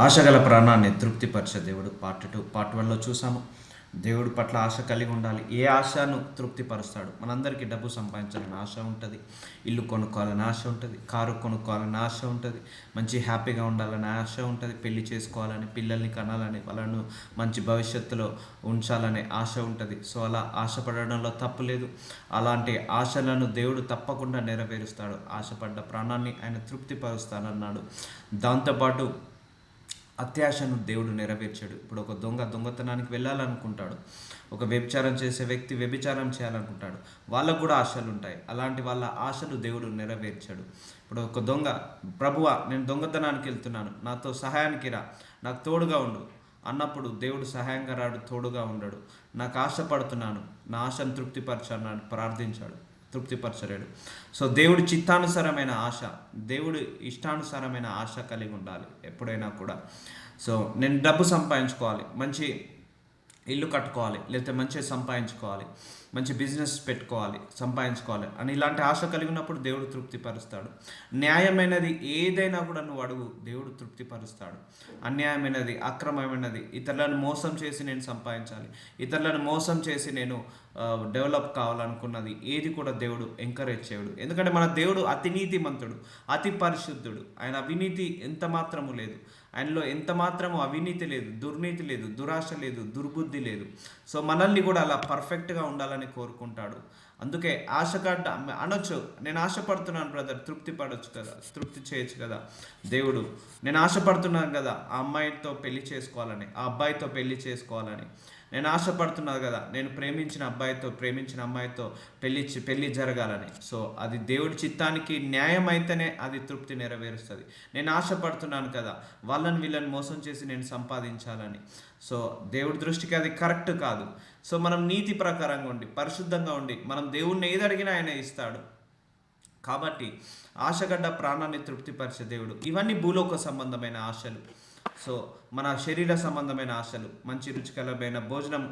ఆశగల ప్రాణాన్ని తృప్తిపరిచే దేవుడు పార్ట్ 1లో చూసాము. దేవుడి పట్ల ఆశ కలిగి ఉండాలి. ఏ ఆశను తృప్తిపరుస్తాడు? మనందరికీ డబ్బు సంపాదించాలని ఆశ ఉంటుంది, ఇల్లు కొనుక్కోవాలని ఆశ ఉంటుంది, కారు కొనుక్కోవాలని ఆశ ఉంటుంది, మంచి హ్యాపీగా ఉండాలని ఆశ ఉంటుంది, పెళ్లి చేసుకోవాలని, పిల్లల్ని కనాలని, వాళ్ళను మంచి భవిష్యత్తులో ఉంచాలనే ఆశ ఉంటుంది. సో అలా ఆశపడడంలో తప్పు లేదు. అలాంటి ఆశలను దేవుడు తప్పకుండా నెరవేరుస్తాడు. ఆశపడ్డ ప్రాణాన్ని ఆయన తృప్తిపరుస్తానన్నాడు. దాంతోపాటు అత్యాశను దేవుడు నెరవేర్చాడు. ఇప్పుడు ఒక దొంగతనానికి వెళ్ళాలనుకుంటాడు, ఒక వ్యభిచారం చేసే వ్యక్తి వ్యభిచారం చేయాలనుకుంటాడు, వాళ్ళకు కూడా ఆశలు ఉంటాయి. అలాంటి వాళ్ళ ఆశలు దేవుడు నెరవేర్చాడు. ఇప్పుడు ఒక దొంగ, ప్రభువా నేను దొంగతనానికి వెళ్తున్నాను, నాతో సహాయానికి రా, నాకు తోడుగా ఉండు అన్నప్పుడు దేవుడు సహాయంగా రాడు, తోడుగా ఉండడు. నాకు ఆశపడుతున్నాను, నా ఆశను తృప్తిపరచన్నాడు, ప్రార్థించాడు, తృప్తిపరచలేడు. సో దేవుడి చిత్తానుసారమైన ఆశ, దేవుడి ఇష్టానుసారమైన ఆశ కలిగి ఉండాలి ఎప్పుడైనా కూడా. సో నేను డబ్బు సంపాదించుకోవాలి, మంచి ఇల్లు కట్టుకోవాలి, లేకపోతే మంచిగా సంపాదించుకోవాలి, మంచి బిజినెస్ పెట్టుకోవాలి, సంపాదించుకోవాలి అని ఇలాంటి ఆశ కలిగినప్పుడు దేవుడు తృప్తిపరుస్తాడు. న్యాయమైనది ఏదైనా కూడా నువ్వు అడుగు, దేవుడు తృప్తిపరుస్తాడు. అన్యాయమైనది, అక్రమమైనది, ఇతరులను మోసం చేసి నేను సంపాదించాలి, ఇతరులను మోసం చేసి నేను డెవలప్ కావాలనుకున్నది ఏది కూడా దేవుడు ఎంకరేజ్ చేయడు. ఎందుకంటే మన దేవుడు అతి నీతిమంతుడు, అతి పరిశుద్ధుడు. ఆయన అవినీతి ఎంత మాత్రము లేదు, ఆయనలో ఎంత మాత్రము అవినీతి లేదు, దుర్నీతి లేదు, దురాశ లేదు, దుర్బుద్ధి లేదు. సో మనల్ని కూడా అలా పర్ఫెక్ట్గా ఉండాలని కోరుకుంటాడు. అందుకే ఆశగడ్డ అనొచ్చు, నేను ఆశపడుతున్నాను బ్రదర్, తృప్తి పడవచ్చు కదా, తృప్తి చేయొచ్చు కదా. దేవుడు నేను ఆశపడుతున్నాను కదా ఆ అమ్మాయితో పెళ్లి చేసుకోవాలని, ఆ అబ్బాయితో పెళ్లి చేసుకోవాలని, నేను ఆశపడుతున్నాను కదా నేను ప్రేమించిన అబ్బాయితో ప్రేమించిన అమ్మాయితో పెళ్లి జరగాలని. సో అది దేవుడి చిత్తానికి న్యాయం అయితేనే అది తృప్తి నెరవేరుస్తుంది. నేను ఆశపడుతున్నాను కదా వీళ్ళని మోసం చేసి నేను సంపాదించాలని. సో దేవుడి దృష్టికి అది కరెక్ట్ కాదు. సో మనం నీతి ప్రకారంగా ఉండి, పరిశుద్ధంగా ఉండి, మనం దేవుణ్ణి ఏది అడిగినా ఆయన ఇస్తాడు. కాబట్టి ఆశగడ్డ ప్రాణాన్ని తృప్తిపరిచే దేవుడు. ఇవన్నీ భూలోక సంబంధమైన ఆశలు. సో మన శరీర సంబంధమైన ఆశలు, మంచి రుచికరమైన భోజనం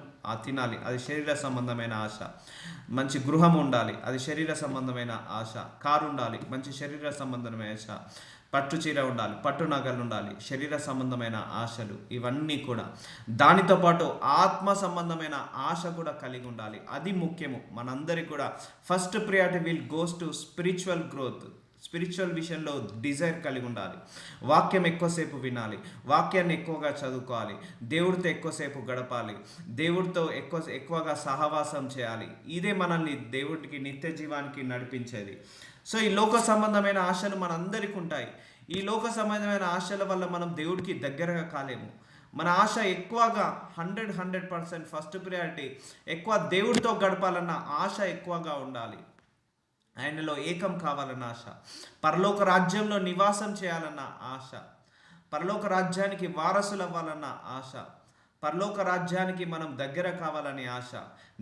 తినాలి, అది శరీర సంబంధమైన ఆశ. మంచి గృహం ఉండాలి, అది శరీర సంబంధమైన ఆశ. కారు ఉండాలి, మంచి శరీర సంబంధమైన ఆశ. పట్టు చీర ఉండాలి, పట్టు నగలు ఉండాలి, శరీర సంబంధమైన ఆశలు. ఇవన్నీ కూడా దానితో పాటు ఆత్మ సంబంధమైన ఆశ కూడా కలిగి ఉండాలి. అది ముఖ్యము. మనందరికీ కూడా first priority will goes to spiritual growth. Spiritual విషయంలో డిజైర్ కలిగి ఉండాలి. వాక్యం ఎక్కువసేపు వినాలి, వాక్యాన్ని ఎక్కువగా చదువుకోవాలి, దేవుడితో ఎక్కువసేపు గడపాలి, దేవుడితో ఎక్కువగా సహవాసం చేయాలి. ఇదే మనల్ని దేవుడికి నిత్య జీవానికి నడిపించేది. సో ఈ లోక సంబంధమైన ఆశలు మనందరికీ ఉంటాయి. ఈ లోక సంబంధమైన ఆశల వల్ల మనం దేవుడికి దగ్గరగా కాలేము. మన ఆశ ఎక్కువగా 100% ఫస్ట్ ప్రియారిటీ ఎక్కువ దేవుడితో గడపాలన్న ఆశ ఎక్కువగా ఉండాలి. ఆయనలో ఏకం కావాలన్న ఆశ, పరలోక రాజ్యంలో నివాసం చేయాలన్న ఆశ, పరలోక రాజ్యానికి వారసులు అవ్వాలన్న ఆశ, పరలోక రాజ్యానికి మనం దగ్గర కావాలని ఆశ,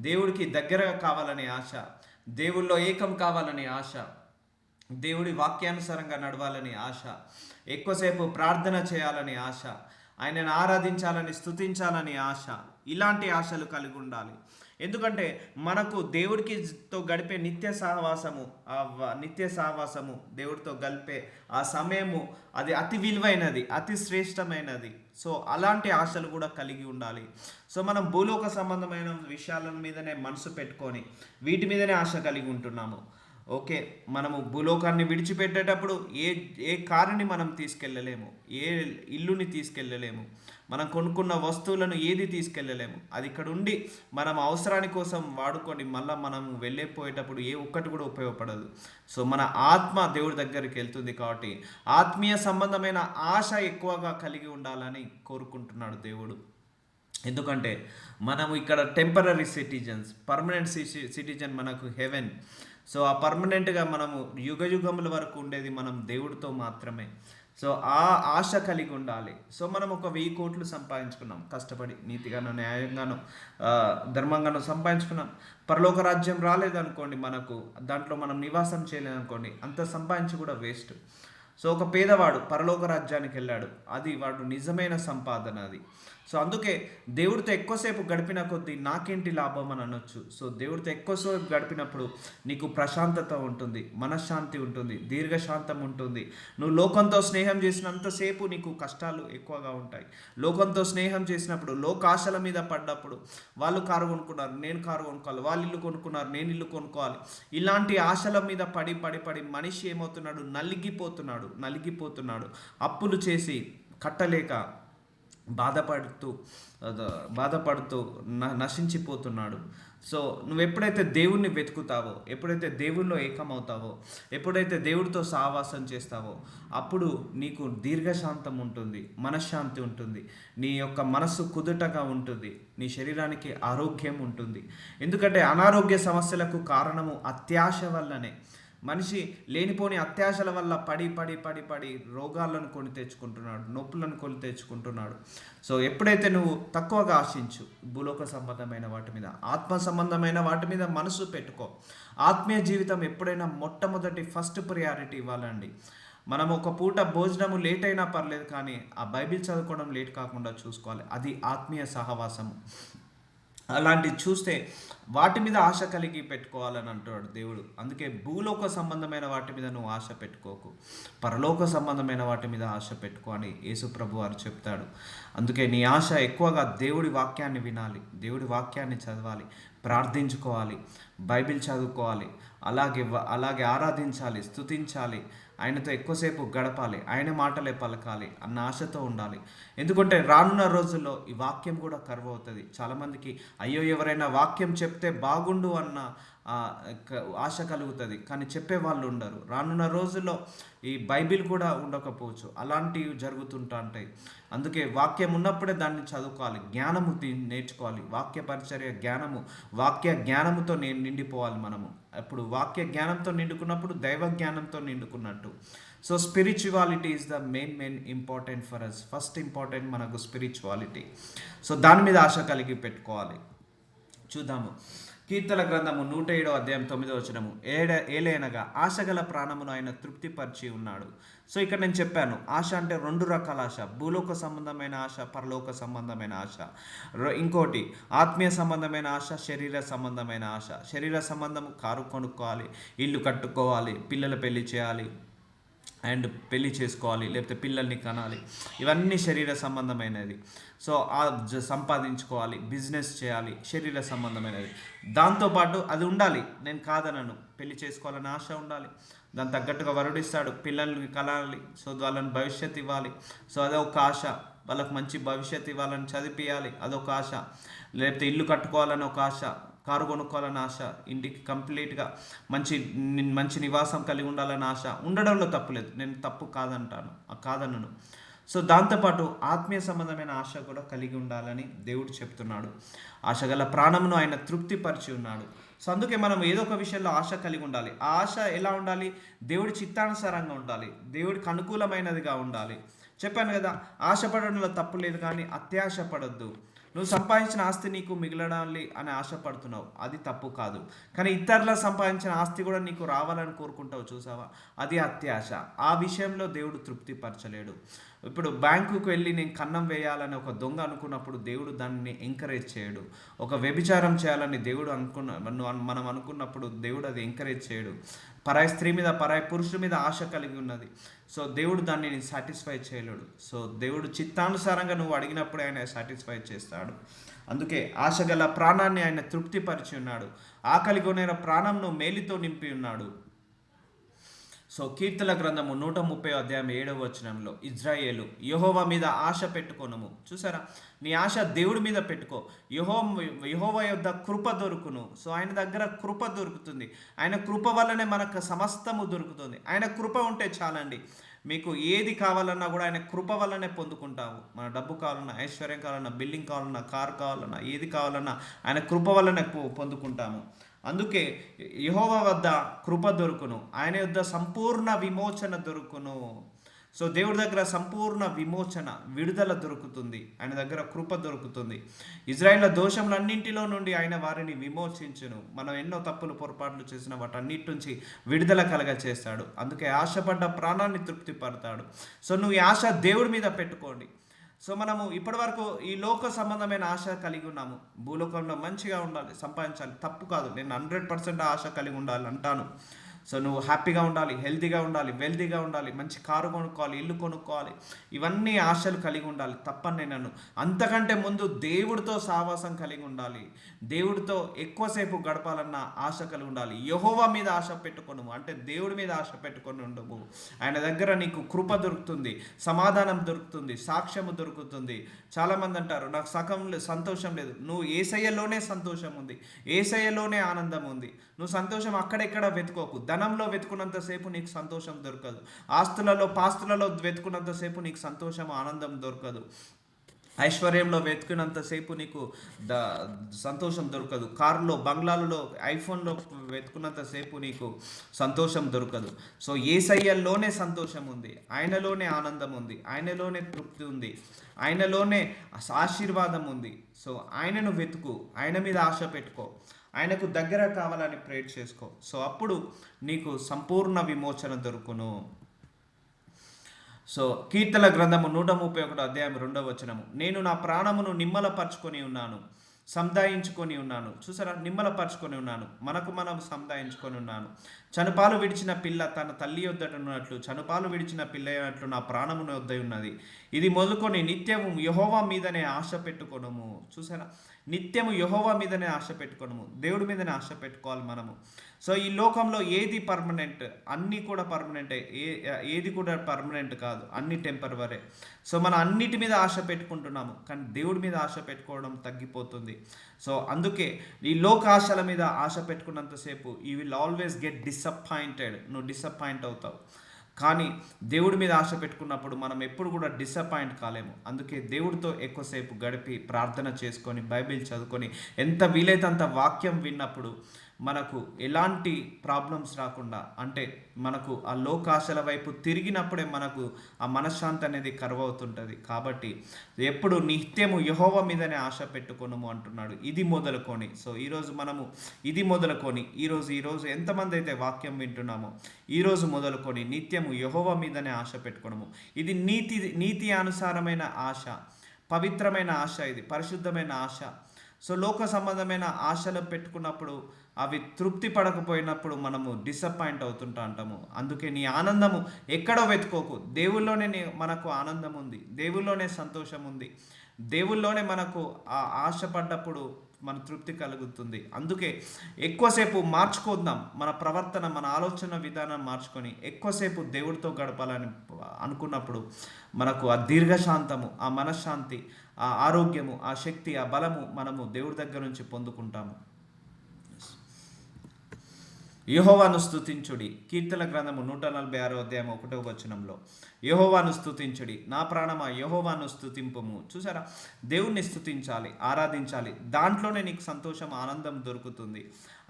దేవుడికి దగ్గరగా కావాలని ఆశ, దేవుళ్ళో ఏకం కావాలని ఆశ, దేవుడి వాక్యానుసారంగా నడవాలని ఆశ, ఎక్కువసేపు ప్రార్థన చేయాలని ఆశ, ఆయనను ఆరాధించాలని, స్తుతించాలని ఆశ. ఇలాంటి ఆశలు కలిగి ఉండాలి. ఎందుకంటే మనకు దేవుడికితో గడిపే నిత్య సహవాసము, దేవుడితో గడిపే ఆ సమయము అది అతి విలువైనది, అతి శ్రేష్టమైనది. సో అలాంటి ఆశలు కూడా కలిగి ఉండాలి. సో మనం భూలోక సంబంధమైన విషయాల మీదనే మనసు పెట్టుకొని వీటి మీదనే ఆశ కలిగి ఉంటున్నాము. ఓకే, మనము భూలోకాన్ని విడిచిపెట్టేటప్పుడు ఏ కారుని మనం తీసుకెళ్ళలేము, ఏ ఇల్లుని తీసుకెళ్ళలేము, మనం కొనుక్కున్న వస్తువులను ఏది తీసుకెళ్ళలేము. అది ఇక్కడ ఉండి మనం అవసరాని కోసం వాడుకొని మళ్ళీ మనం వెళ్ళిపోయేటప్పుడు ఏ ఒక్కటి కూడా ఉపయోగపడదు. సో మన ఆత్మ దేవుడి దగ్గరికి వెళ్తుంది. కాబట్టి ఆత్మీయ సంబంధమైన ఆశ ఎక్కువగా కలిగి ఉండాలని కోరుకుంటున్నాడు దేవుడు. ఎందుకంటే మనము ఇక్కడ టెంపరరీ సిటిజన్స్, పర్మనెంట్ సిటిజన్ మనకు హెవెన్. సో ఆ పర్మనెంట్గా మనము యుగముల వరకు ఉండేది మనం దేవుడితో మాత్రమే. సో ఆ ఆశ కలిగి ఉండాలి. సో మనం ఒక 1000 కోట్లు సంపాదించుకున్నాం, కష్టపడి నీతిగానో న్యాయంగానో ధర్మంగానో సంపాదించుకున్నాం. పరలోక రాజ్యం రాలేదనుకోండి, మనకు దాంట్లో మనం నివాసం చేయలేదనుకోండి, అంత సంపాదించి కూడా వేస్ట్. సో ఒక పేదవాడు పరలోక రాజ్యానికి వెళ్ళాడు, అది వాడు నిజమైన సంపాదన అది. సో అందుకే దేవుడితో ఎక్కువసేపు గడిపిన కొద్దీ నాకేంటి లాభం అని అనొచ్చు. సో దేవుడితో ఎక్కువసేపు గడిపినప్పుడు నీకు ప్రశాంతత ఉంటుంది, మనశ్శాంతి ఉంటుంది, దీర్ఘశాంతం ఉంటుంది. నువ్వు లోకంతో స్నేహం చేసినంతసేపు నీకు కష్టాలు ఎక్కువగా ఉంటాయి. లోకంతో స్నేహం చేసినప్పుడు, లోకాశల మీద పడ్డప్పుడు, వాళ్ళు కారు కొనుక్కున్నారు నేను కారు కొనుక్కోవాలి, వాళ్ళు ఇల్లు కొనుక్కున్నారు నేను ఇల్లు కొనుక్కోవాలి, ఇలాంటి ఆశల మీద పడి పడి పడి మనిషి ఏమవుతున్నాడు, నలిగిపోతున్నాడు. అప్పులు చేసి కట్టలేక బాధపడుతూ బాధపడుతూ నశించిపోతున్నాడు. సో నువ్వు ఎప్పుడైతే దేవుణ్ణి వెతుకుతావో, ఎప్పుడైతే దేవుల్లో ఏకమవుతావో, ఎప్పుడైతే దేవుడితో సహవాసం చేస్తావో, అప్పుడు నీకు దీర్ఘశాంతం ఉంటుంది, మనశ్శాంతి ఉంటుంది, నీ యొక్క మనస్సు కుదుటగా ఉంటుంది, నీ శరీరానికి ఆరోగ్యం ఉంటుంది. ఎందుకంటే అనారోగ్య సమస్యలకు కారణము అత్యాశ వల్లనే. మనిషి లేనిపోని అత్యాశల వల్ల పడి పడి పడి పడి రోగాలను కొని తెచ్చుకుంటున్నాడు, నొప్పులను కొని తెచ్చుకుంటున్నాడు. సో ఎప్పుడైతే నువ్వు తక్కువగా ఆశించు భూలోక సంబంధమైన వాటి మీద, ఆత్మ సంబంధమైన వాటి మీద మనసు పెట్టుకో. ఆత్మీయ జీవితం ఎప్పుడైనా మొట్టమొదటి ఫస్ట్ ప్రియారిటీ ఇవ్వాలండి. మనం ఒక పూట భోజనము లేట్ అయినా పర్లేదు, కానీ ఆ బైబిల్ చదువుకోవడం లేట్ కాకుండా చూసుకోవాలి. అది ఆత్మీయ సహవాసము. అలాంటివి చూస్తే వాటి మీద ఆశ కలిగి పెట్టుకోవాలని అంటున్నాడు దేవుడు. అందుకే భూలోక సంబంధమైన వాటి మీద నువ్వు ఆశ పెట్టుకోకు, పరలోక సంబంధమైన వాటి మీద ఆశ పెట్టుకో అని యేసు ప్రభు వారు చెప్తాడు. అందుకే నీ ఆశ ఎక్కువగా దేవుడి వాక్యాన్ని వినాలి, దేవుడి వాక్యాన్ని చదవాలి, ప్రార్థించుకోవాలి, బైబిల్ చదువుకోవాలి, అలాగే ఆరాధించాలి, స్తుతించాలి, ఆయనతో ఎక్కువసేపు గడపాలి, ఆయన మాటలే పలకాలి అన్న ఆశతో ఉండాలి. ఎందుకంటే రానున్న రోజుల్లో ఈ వాక్యం కూడా కరువు అవుతుంది. చాలామందికి అయ్యో ఎవరైనా వాక్యం చెప్తే బాగుండు అన్న ఆశ కలుగుతుంది, కానీ చెప్పే వాళ్ళు ఉండరు. రానున్న రోజుల్లో ఈ బైబిల్ కూడా ఉండకపోవచ్చు, అలాంటివి జరుగుతుంటా ఉంటాయి. అందుకే వాక్యం ఉన్నప్పుడే దాన్ని చదువుకోవాలి, జ్ఞానము నేర్చుకోవాలి, వాక్య పరిచర్య జ్ఞానము, వాక్య జ్ఞానముతో నిండిపోవాలి మనము. అప్పుడు వాక్య జ్ఞానంతో నిండుకున్నప్పుడు దైవ జ్ఞానంతో నిండుకున్నట్టు. So spirituality is the main important for us. First important మనకు స్పిరిచువాలిటీ. సో దాని మీద ఆశ కలిగి పెట్టుకోవాలి. చూద్దాము కీర్తన గ్రంథము 107:9 ఏలైనగా ఆశగల ప్రాణమును ఆయన తృప్తిపరిచి ఉన్నాడు. సో ఇక్కడ నేను చెప్పాను, ఆశ అంటే 2 రకాల ఆశ, భూలోక సంబంధమైన ఆశ, పరలోక సంబంధమైన ఆశ. ఇంకోటి ఆత్మీయ సంబంధమైన ఆశ, శరీర సంబంధమైన ఆశ. శరీర సంబంధము కారు కొనుక్కోవాలి, ఇల్లు కట్టుకోవాలి, పిల్లలు పెళ్లి చేయాలి అండ్ పెళ్లి చేసుకోవాలి, లేకపోతే పిల్లల్ని కనాలి, ఇవన్నీ శరీర సంబంధమైనది. సో సంపాదించుకోవాలి, బిజినెస్ చేయాలి, శరీర సంబంధమైనది. దాంతోపాటు అది ఉండాలి, నేను కాదనను, పెళ్లి చేసుకోవాలని ఆశ ఉండాలి, దాని తగ్గట్టుగా వరుడిస్తాడు, పిల్లల్ని కనాలి, సో వాళ్ళని భవిష్యత్తు ఇవ్వాలి, సో అదొక ఆశ. వాళ్ళకి మంచి భవిష్యత్తు ఇవ్వాలని చదివియాలి, అదొక ఆశ. లేకపోతే ఇల్లు కట్టుకోవాలని ఒక ఆశ, కారు కొనుక్కోవాలని ఆశ, ఇంటికి కంప్లీట్గా మంచి నివాసం కలిగి ఉండాలని ఆశ. ఉండడంలో తప్పులేదు, నేను తప్పు కాదనను. సో దాంతోపాటు ఆత్మీయ సంబంధమైన ఆశ కూడా కలిగి ఉండాలని దేవుడు చెప్తున్నాడు. ఆశగల ప్రాణమును ఆయన తృప్తిపరిచి ఉన్నాడు. సో అందుకే మనం ఏదో ఒక విషయంలో ఆశ కలిగి ఉండాలి. ఆ ఆశ ఎలా ఉండాలి? దేవుడి చిత్తానుసారంగా ఉండాలి, దేవుడికి అనుకూలమైనదిగా ఉండాలి. చెప్పాను కదా, ఆశపడడంలో తప్పు లేదు, కానీ అత్యాశ పడొద్దు. నువ్వు సంపాదించిన ఆస్తి నీకు మిగలడాలి అని ఆశపడుతున్నావు, అది తప్పు కాదు. కానీ ఇతరుల సంపాదించిన ఆస్తి కూడా నీకు రావాలని కోరుకుంటావు, చూసావా, అది అత్యాశ. ఆ విషయంలో దేవుడు తృప్తిపరచలేడు. ఇప్పుడు బ్యాంకుకు వెళ్ళి నేను కన్నం వేయాలని ఒక దొంగ అనుకున్నప్పుడు దేవుడు దాన్ని ఎంకరేజ్ చేయడు. ఒక వ్యభిచారం చేయాలని దేవుడు మనం అనుకున్నప్పుడు దేవుడు అది ఎంకరేజ్ చేయడు. పరాయి స్త్రీ మీద, పరాయి పురుషుడి మీద ఆశ కలిగి ఉన్నది, సో దేవుడు దాన్ని సాటిస్ఫై చేయలేడు. సో దేవుడు చిత్తానుసారంగా నువ్వు అడిగినప్పుడే ఆయన సాటిస్ఫై చేస్తాడు. అందుకే ఆశగల ప్రాణాన్ని ఆయన తృప్తిపరిచి ఉన్నాడు, ఆకలి కొనిన ప్రాణంను మేలితో నింపి ఉన్నాడు. సో కీర్తన గ్రంథము 130:7 ఇజ్రాయేలు యెహోవా మీద ఆశ పెట్టుకొనుము. చూసారా, నీ ఆశ దేవుడి మీద పెట్టుకో. యెహోవా యొద్ద కృప దొరుకును. సో ఆయన దగ్గర కృప దొరుకుతుంది, ఆయన కృప వల్లనే మనకు సమస్తము దొరుకుతుంది. ఆయన కృప ఉంటే చాలండి, మీకు ఏది కావాలన్నా కూడా ఆయన కృప వల్లనే పొందుకుంటాము. మన డబ్బు కావాలన్నా, ఐశ్వర్యం కావాలన్నా, బిల్డింగ్ కావాలన్నా, కార్ కావాలన్నా, ఏది కావాలన్నా ఆయన కృప వల్లనే పొందుకుంటాము. అందుకే యెహోవా వద్ద కృప దొరుకును, ఆయన యొద్ద సంపూర్ణ విమోచన దొరుకును. సో దేవుడి దగ్గర సంపూర్ణ విమోచన, విడుదల దొరుకుతుంది. ఆయన దగ్గర కృప దొరుకుతుంది. ఇజ్రాయేళ్ల దోషములన్నింటిలో నుండి ఆయన వారిని విమోచించును. మనం ఎన్నో తప్పులు పొరపాట్లు చేసిన వాటన్నిటి నుంచి విడుదల కలగ చేస్తాడు. అందుకే ఆశపడ్డ ప్రాణాన్ని తృప్తిపడతాడు. సో నువ్వు ఈ ఆశ దేవుడి మీద పెట్టుకోండి. సో మనము ఇప్పటి వరకు ఈ లోక సంబంధమైన ఆశ కలిగి ఉన్నాము. భూలోకంలో మంచిగా ఉండాలి, సంపాదించాలి, తప్పు కాదు. నేను 100% ఆశ కలిగి ఉండాలి అంటాను. సో నువ్వు హ్యాపీగా ఉండాలి, హెల్తీగా ఉండాలి, వెల్తీగా ఉండాలి, మంచి కారు కొనుక్కోవాలి, ఇల్లు కొనుక్కోవాలి, ఇవన్నీ ఆశలు కలిగి ఉండాలి, తప్పని నేను. అంతకంటే ముందు దేవుడితో సావాసం కలిగి ఉండాలి, దేవుడితో ఎక్కువసేపు గడపాలన్న ఆశ కలిగి ఉండాలి. యెహోవా మీద ఆశ పెట్టుకొను, అంటే దేవుడి మీద ఆశ పెట్టుకొని ఉండవు. ఆయన దగ్గర నీకు కృప దొరుకుతుంది, సమాధానం దొరుకుతుంది, సాక్ష్యము దొరుకుతుంది. చాలామంది అంటారు నాకు సంతోషం లేదు. నువ్వు యేసయ్యలోనే సంతోషం ఉంది, యేసయ్యలోనే ఆనందం ఉంది. నువ్వు సంతోషం అక్కడెక్కడ వెతుకోకు. ధనంలో వెతుకున్నంతసేపు నీకు సంతోషం దొరకదు. ఆస్తులలో పాస్తులలో వెతుకున్నంతసేపు నీకు సంతోషం ఆనందం దొరకదు. ఐశ్వర్యంలో వెతుకున్నంతసేపు నీకు సంతోషం దొరకదు. కారులో, బంగ్లాలలో, ఐఫోన్లో వెతుకున్నంతసేపు నీకు సంతోషం దొరకదు. సో యేసయ్యలోనే సంతోషం ఉంది, ఆయనలోనే ఆనందం ఉంది, ఆయనలోనే తృప్తి ఉంది, ఆయనలోనే ఆశీర్వాదం ఉంది. సో ఆయనను వెతుకు, ఆయన మీద ఆశ పెట్టుకో, ఆయనకు దగ్గర కావాలని ప్రేర్ చేసుకో. సో అప్పుడు నీకు సంపూర్ణ విమోచన దొరుకును. సో కీర్తన గ్రంథము 131 అధ్యాయం 2వ వచనము, నేను నా ప్రాణమును నిమ్మలపరుచుకొని ఉన్నాను, సంధాయించుకొని ఉన్నాను. చూసారా, నిమ్మలపరుచుకొని ఉన్నాను, మనకు మనం సంధాయించుకొని ఉన్నాను. చనుపాలు విడిచిన పిల్ల తన తల్లి యొద్దనున్నట్లు, చనుపాలు విడిచిన పిల్ల అయినట్లు నా ప్రాణమును వద్ద ఉన్నది. ఇది మొదలుకొని నిత్యము యెహోవా మీదనే ఆశ పెట్టుకొనుము. చూసారా, నిత్యము యెహోవా మీదనే ఆశ పెట్టుకోనము, దేవుడి మీదనే ఆశ పెట్టుకోవాలి మనము. సో ఈ లోకంలో ఏది పర్మనెంట్? అన్నీ కూడా పర్మనెంటే, ఏది కూడా పర్మనెంట్ కాదు, అన్ని టెంపరవరే. సో మనం అన్నిటి మీద ఆశ పెట్టుకుంటున్నాము, కానీ దేవుడి మీద ఆశ పెట్టుకోవడం తగ్గిపోతుంది. సో అందుకే ఈ లోక ఆశల మీద ఆశ పెట్టుకున్నంతసేపు you will always get disappointed, నువ్వు డిసప్పాయింట్ అవుతావు. కానీ దేవుడి మీద ఆశ పెట్టుకున్నప్పుడు మనం ఎప్పుడు కూడా డిసప్పాయింట్ కాలేము. అందుకే దేవుడితో ఎక్కువసేపు గడిపి ప్రార్థన చేసుకొని, బైబిల్ చదువుకొని, ఎంత వీలైతే అంత వాక్యం విన్నప్పుడు మనకు ఎలాంటి ప్రాబ్లమ్స్ రాకుండా, అంటే మనకు ఆ లోకాశల వైపు తిరిగినప్పుడే మనకు ఆ మనశ్శాంతి అనేది కరువవుతుంటుంది. కాబట్టి ఎప్పుడు నిత్యము యెహోవా మీదనే ఆశ పెట్టుకొనుము అంటున్నాడు. ఇది మొదలుకొని, సో ఈరోజు మనము ఇది మొదలుకొని, ఈరోజు ఎంతమంది అయితే వాక్యం వింటున్నామో ఈరోజు మొదలుకొని నిత్యము యెహోవా మీదనే ఆశ పెట్టుకొనుము. ఇది నీతి అనుసారమైన ఆశ, పవిత్రమైన ఆశ, ఇది పరిశుద్ధమైన ఆశ. సో లోక సంబంధమైన ఆశలు పెట్టుకున్నప్పుడు అవి తృప్తి పడకపోయినప్పుడు మనము డిసప్పాయింట్ అవుతుంటా అంటాము. అందుకే నీ ఆనందము ఎక్కడో వెతుకోకు, దేవుల్లోనే మనకు ఆనందం ఉంది, దేవుల్లోనే సంతోషం ఉంది, దేవుల్లోనే మనకు ఆ ఆశపడ్డప్పుడు మన తృప్తి కలుగుతుంది. అందుకే ఎక్కువసేపు మార్చుకుందాం మన ప్రవర్తన, మన ఆలోచన విధానం మార్చుకొని ఎక్కువసేపు దేవుడితో గడపాలని అనుకున్నప్పుడు మనకు ఆ దీర్ఘశాంతము, ఆ మనశ్శాంతి, ఆ ఆరోగ్యము, ఆ శక్తి, ఆ బలము మనము దేవుడి దగ్గర నుంచి పొందుకుంటాము. యెహోవాను స్తుతించుడి. కీర్తన గ్రంథము 146 అధ్యాయం 1వ వచనంలో యెహోవాను స్తుతించుడి, నా ప్రాణమా యెహోవాను స్తుతింపుము. చూసారా, దేవుణ్ణి స్తుతించాలి, ఆరాధించాలి. దాంట్లోనే నీకు సంతోషం, ఆనందం దొరుకుతుంది.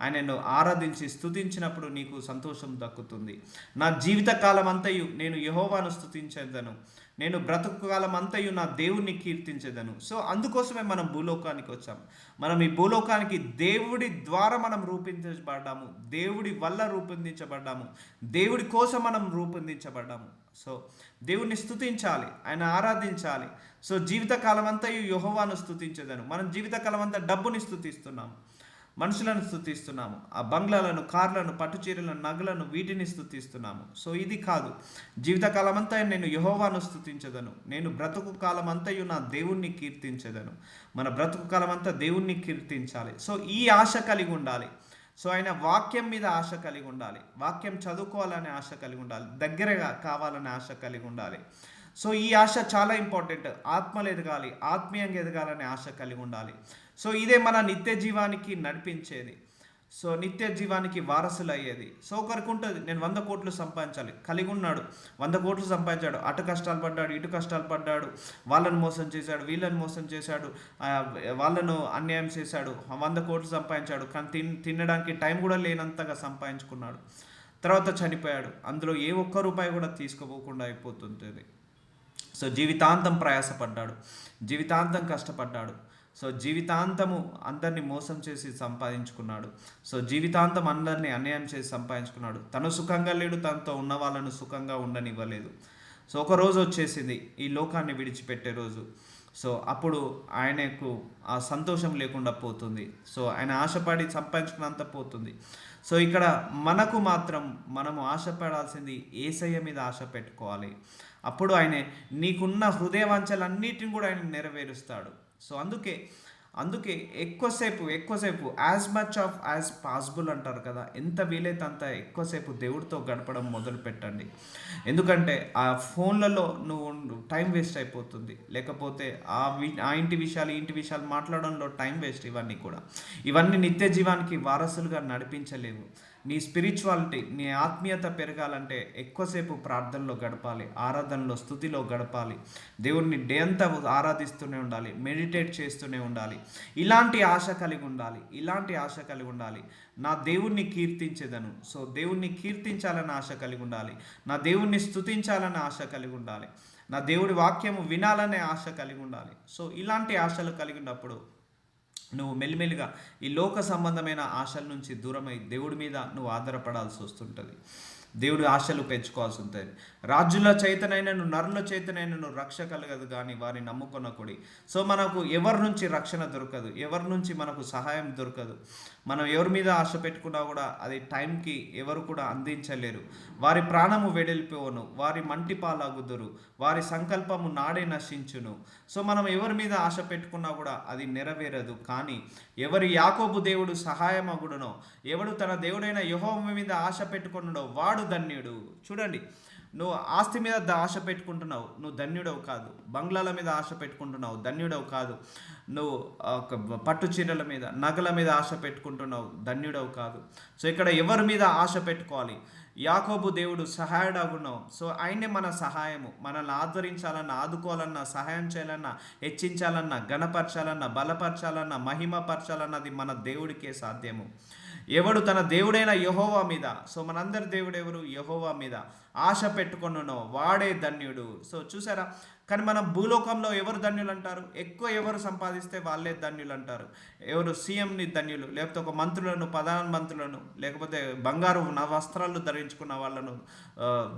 ఆయనను ఆరాధించి స్తుతించినప్పుడు నీకు సంతోషం దక్కుతుంది. నా జీవిత కాలం అంతయు నేను యెహోవాను స్తుతించేదను, నేను బ్రతుకు కాలం అంతయు నా దేవుణ్ణి కీర్తించేదను. సో అందుకోసమే మనం భూలోకానికి వచ్చాము. మనం ఈ భూలోకానికి దేవుడి ద్వారా మనం రూపొందించబడ్డాము, దేవుడి వల్ల రూపొందించబడ్డాము, దేవుడి కోసం మనం రూపొందించబడ్డాము. సో దేవుణ్ణి స్తుతించాలి, ఆయన ఆరాధించాలి. సో జీవితకాలం అంతయు యెహోవాను స్తుతించేదను. మనం జీవితకాలం అంతా డబ్బుని స్తుతిస్తున్నాము, మనుషులను స్తుతిస్తున్నాము, ఆ బంగ్లాలను, కార్లను, పట్టుచీరలను, నగలను, వీటిని స్తుతిస్తున్నాము. సో ఇది కాదు. జీవితకాలం అంతా నేను యెహోవాను స్తుతించదను, నేను బ్రతుకు కాలం అంతయు నా దేవుణ్ణి కీర్తించదను. మన బ్రతుకు కాలం అంతా దేవుణ్ణి కీర్తించాలి. సో ఈ ఆశ కలిగి ఉండాలి. సో ఆయన వాక్యం మీద ఆశ కలిగి ఉండాలి, వాక్యం చదువుకోవాలనే ఆశ కలిగి ఉండాలి, దగ్గరగా కావాలనే ఆశ కలిగి ఉండాలి. సో ఈ ఆశ చాలా ఇంపార్టెంట్. ఆత్మలు ఎదగాలి, ఆత్మీయంగా ఎదగాలనే ఆశ కలిగి ఉండాలి. సో ఇదే మన నిత్య జీవానికి నడిపించేది. సో నిత్య జీవానికి వారసులు అయ్యేది. సో ఒకరికి ఉంటుంది, నేను 100 కోట్లు సంపాదించాలి, కలిగి ఉన్నాడు, 100 కోట్లు సంపాదించాడు, అటు కష్టాలు పడ్డాడు, ఇటు కష్టాలు పడ్డాడు, వాళ్ళను మోసం చేశాడు, వీళ్ళని మోసం చేశాడు, వాళ్ళను అన్యాయం చేశాడు, 100 కోట్లు సంపాదించాడు, కానీ తినడానికి టైం కూడా లేనంతగా సంపాదించుకున్నాడు. తర్వాత చనిపోయాడు. అందులో ఏ ఒక్క రూపాయి కూడా తీసుకోపోకుండా అయిపోతుంటుంది. సో జీవితాంతం ప్రయాసపడ్డాడు, జీవితాంతం కష్టపడ్డాడు. సో జీవితాంతము అందరినీ మోసం చేసి సంపాదించుకున్నాడు. సో జీవితాంతం అందరినీ అన్యాయం చేసి సంపాదించుకున్నాడు. తను సుఖంగా లేడు, తనతో ఉన్న వాళ్ళను సుఖంగా ఉండనివ్వలేదు. సో ఒక రోజు వచ్చేసింది, ఈ లోకాన్ని విడిచిపెట్టే రోజు. సో అప్పుడు ఆయనకు ఆ సంతోషం లేకుండా పోతుంది. సో ఆయన ఆశపడి సంపాదించుకున్నంత పోతుంది. సో ఇక్కడ మనకు మాత్రం మనము ఆశపడాల్సింది యేసయ్య మీద ఆశ పెట్టుకోవాలి. అప్పుడు ఆయన నీకున్న హృదయ వాంఛలన్నిటిని కూడా ఆయన నెరవేరుస్తాడు. సో అందుకే ఎక్కువసేపు as much of as possible అంటారు కదా, ఎంత వీలైతే అంత ఎక్కువసేపు దేవుడితో గడపడం మొదలు పెట్టండి. ఎందుకంటే ఆ ఫోన్లలో నువ్వు టైం వేస్ట్ అయిపోతుంది. లేకపోతే ఆ ఇంటి విషయాలు ఈ ఇంటి విషయాలు మాట్లాడడంలో టైం వేస్ట్. ఇవన్నీ నిత్య జీవానికి వారసులుగా నడిపించలేవు. నీ స్పిరిచువాలిటీ, నీ ఆత్మీయత పెరగాలంటే ఎక్కువసేపు ప్రార్థనలో గడపాలి, ఆరాధనలో స్తుతిలో గడపాలి, దేవుణ్ణి డే అంతా ఆరాధిస్తూనే ఉండాలి, మెడిటేట్ చేస్తూనే ఉండాలి. ఇలాంటి ఆశ కలిగి ఉండాలి. నా దేవుణ్ణి కీర్తించేదను. సో దేవుణ్ణి కీర్తించాలని ఆశ కలిగి ఉండాలి. నా దేవుణ్ణి స్తుతించాలని ఆశ కలిగి ఉండాలి. నా దేవుడి వాక్యము వినాలనే ఆశ కలిగి ఉండాలి. సో ఇలాంటి ఆశలు కలిగి ఉన్నప్పుడు నువ్వు మెల్లిమెల్లిగా ఈ లోక సంబంధమైన ఆశల నుంచి దూరమై దేవుడి మీద నువ్వు ఆధారపడాల్సి వస్తుంటుంది. దేవుడి ఆశలు పెంచుకోవాల్సి ఉంటుంది. రాజుల చేతనైనను నరుల చేతనైనను రక్ష కలగదు కానీ వారిని నమ్ముకొనకుడి. సో మనకు ఎవరి నుంచి రక్షణ దొరకదు, ఎవరి నుంచి మనకు సహాయం దొరకదు. మనం ఎవరి మీద ఆశ పెట్టుకున్నా కూడా అది టైంకి ఎవరు కూడా అందించలేరు. వారి ప్రాణము వెడలిపోవును, వారి మంటి పాలగుదురు, వారి సంకల్పము నాడే నశించును. సో మనం ఎవరి మీద ఆశ పెట్టుకున్నా కూడా అది నెరవేరదు. కానీ ఎవరి యాకోబు దేవుడు సహాయమగుడునో, ఎవడు తన దేవుడైన యెహోవా మీద ఆశ పెట్టుకున్నాడో వాడు ధన్యుడు. చూడండి, నువ్వు ఆస్తి మీద ఆశ పెట్టుకుంటున్నావు, నువ్వు ధన్యుడవు కాదు. బంగ్లాల మీద ఆశ పెట్టుకుంటున్నావు, ధన్యుడవు కాదు. నువ్వు పట్టు చీరల మీద, నగల మీద ఆశ పెట్టుకుంటున్నావు, ధన్యుడవు కాదు. సో ఇక్కడ ఎవరి మీద ఆశ పెట్టుకోవాలి? యాకోబు దేవుడు సహాయుడగున్నావు. సో ఆయనే మన సహాయము. మనల్ని ఆదరించాలన్నా, ఆదుకోవాలన్నా, సహాయం చేయాలన్నా, హెచ్చించాలన్నా, ఘనపరచాలన్నా, బలపరచాలన్నా, మహిమపరచాలన్నది మన దేవుడికే సాధ్యము. ఎవడు తన దేవుడైన యెహోవా మీద, సో మనందరి దేవుడు ఎవరు? యెహోవా మీద ఆశ పెట్టుకొనునో వాడే ధన్యుడు. సో చూసారా, కానీ మన భూలోకంలో ఎవరు ధన్యులు అంటారు? ఎక్కువ ఎవరు సంపాదిస్తే వాళ్ళే ధన్యులు అంటారు. ఎవరు సీఎంని ధన్యులు, లేకపోతే ఒక మంత్రులను, ప్రధానమంత్రులను, లేకపోతే బంగారు వస్త్రాలు ధరించుకున్న వాళ్ళను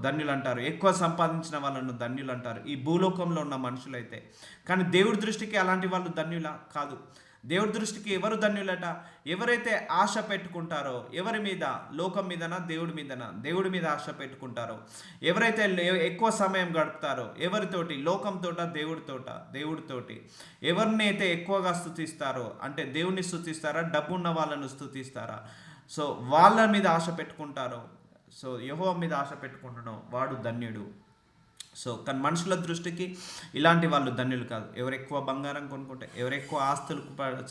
ధన్యులు అంటారు. ఎక్కువ సంపాదించిన వాళ్ళను ధన్యులు అంటారు ఈ భూలోకంలో ఉన్న మనుషులైతే. కానీ దేవుడి దృష్టికి అలాంటి వాళ్ళు ధన్యులా కాదు. దేవుడి దృష్టికి ఎవరు ధన్యులట? ఎవరైతే ఆశ పెట్టుకుంటారో, ఎవరి మీద? లోకం మీదనా, దేవుడి మీదనా? దేవుడి మీద ఆశ పెట్టుకుంటారో. ఎవరైతే ఎక్కువ సమయం గడుపుతారో, ఎవరితోటి? లోకంతోట, దేవుడితోటి. ఎవరిని అయితే ఎక్కువగా స్తుతిస్తారో, అంటే దేవుణ్ణి స్తుతిస్తారా, డబ్బున్న వాళ్ళను స్తుతిస్తారా? సో వాళ్ళ మీద ఆశ పెట్టుకుంటారో, సో యెహోవా మీద ఆశ పెట్టుకుంటున్నాం వాడు ధన్యుడు. సో కానీ మనుషుల దృష్టికి ఇలాంటి వాళ్ళు ధన్యులు కాదు. ఎవరు ఎక్కువ బంగారం కొనుక్కుంటే, ఎవరు ఎక్కువ ఆస్తులు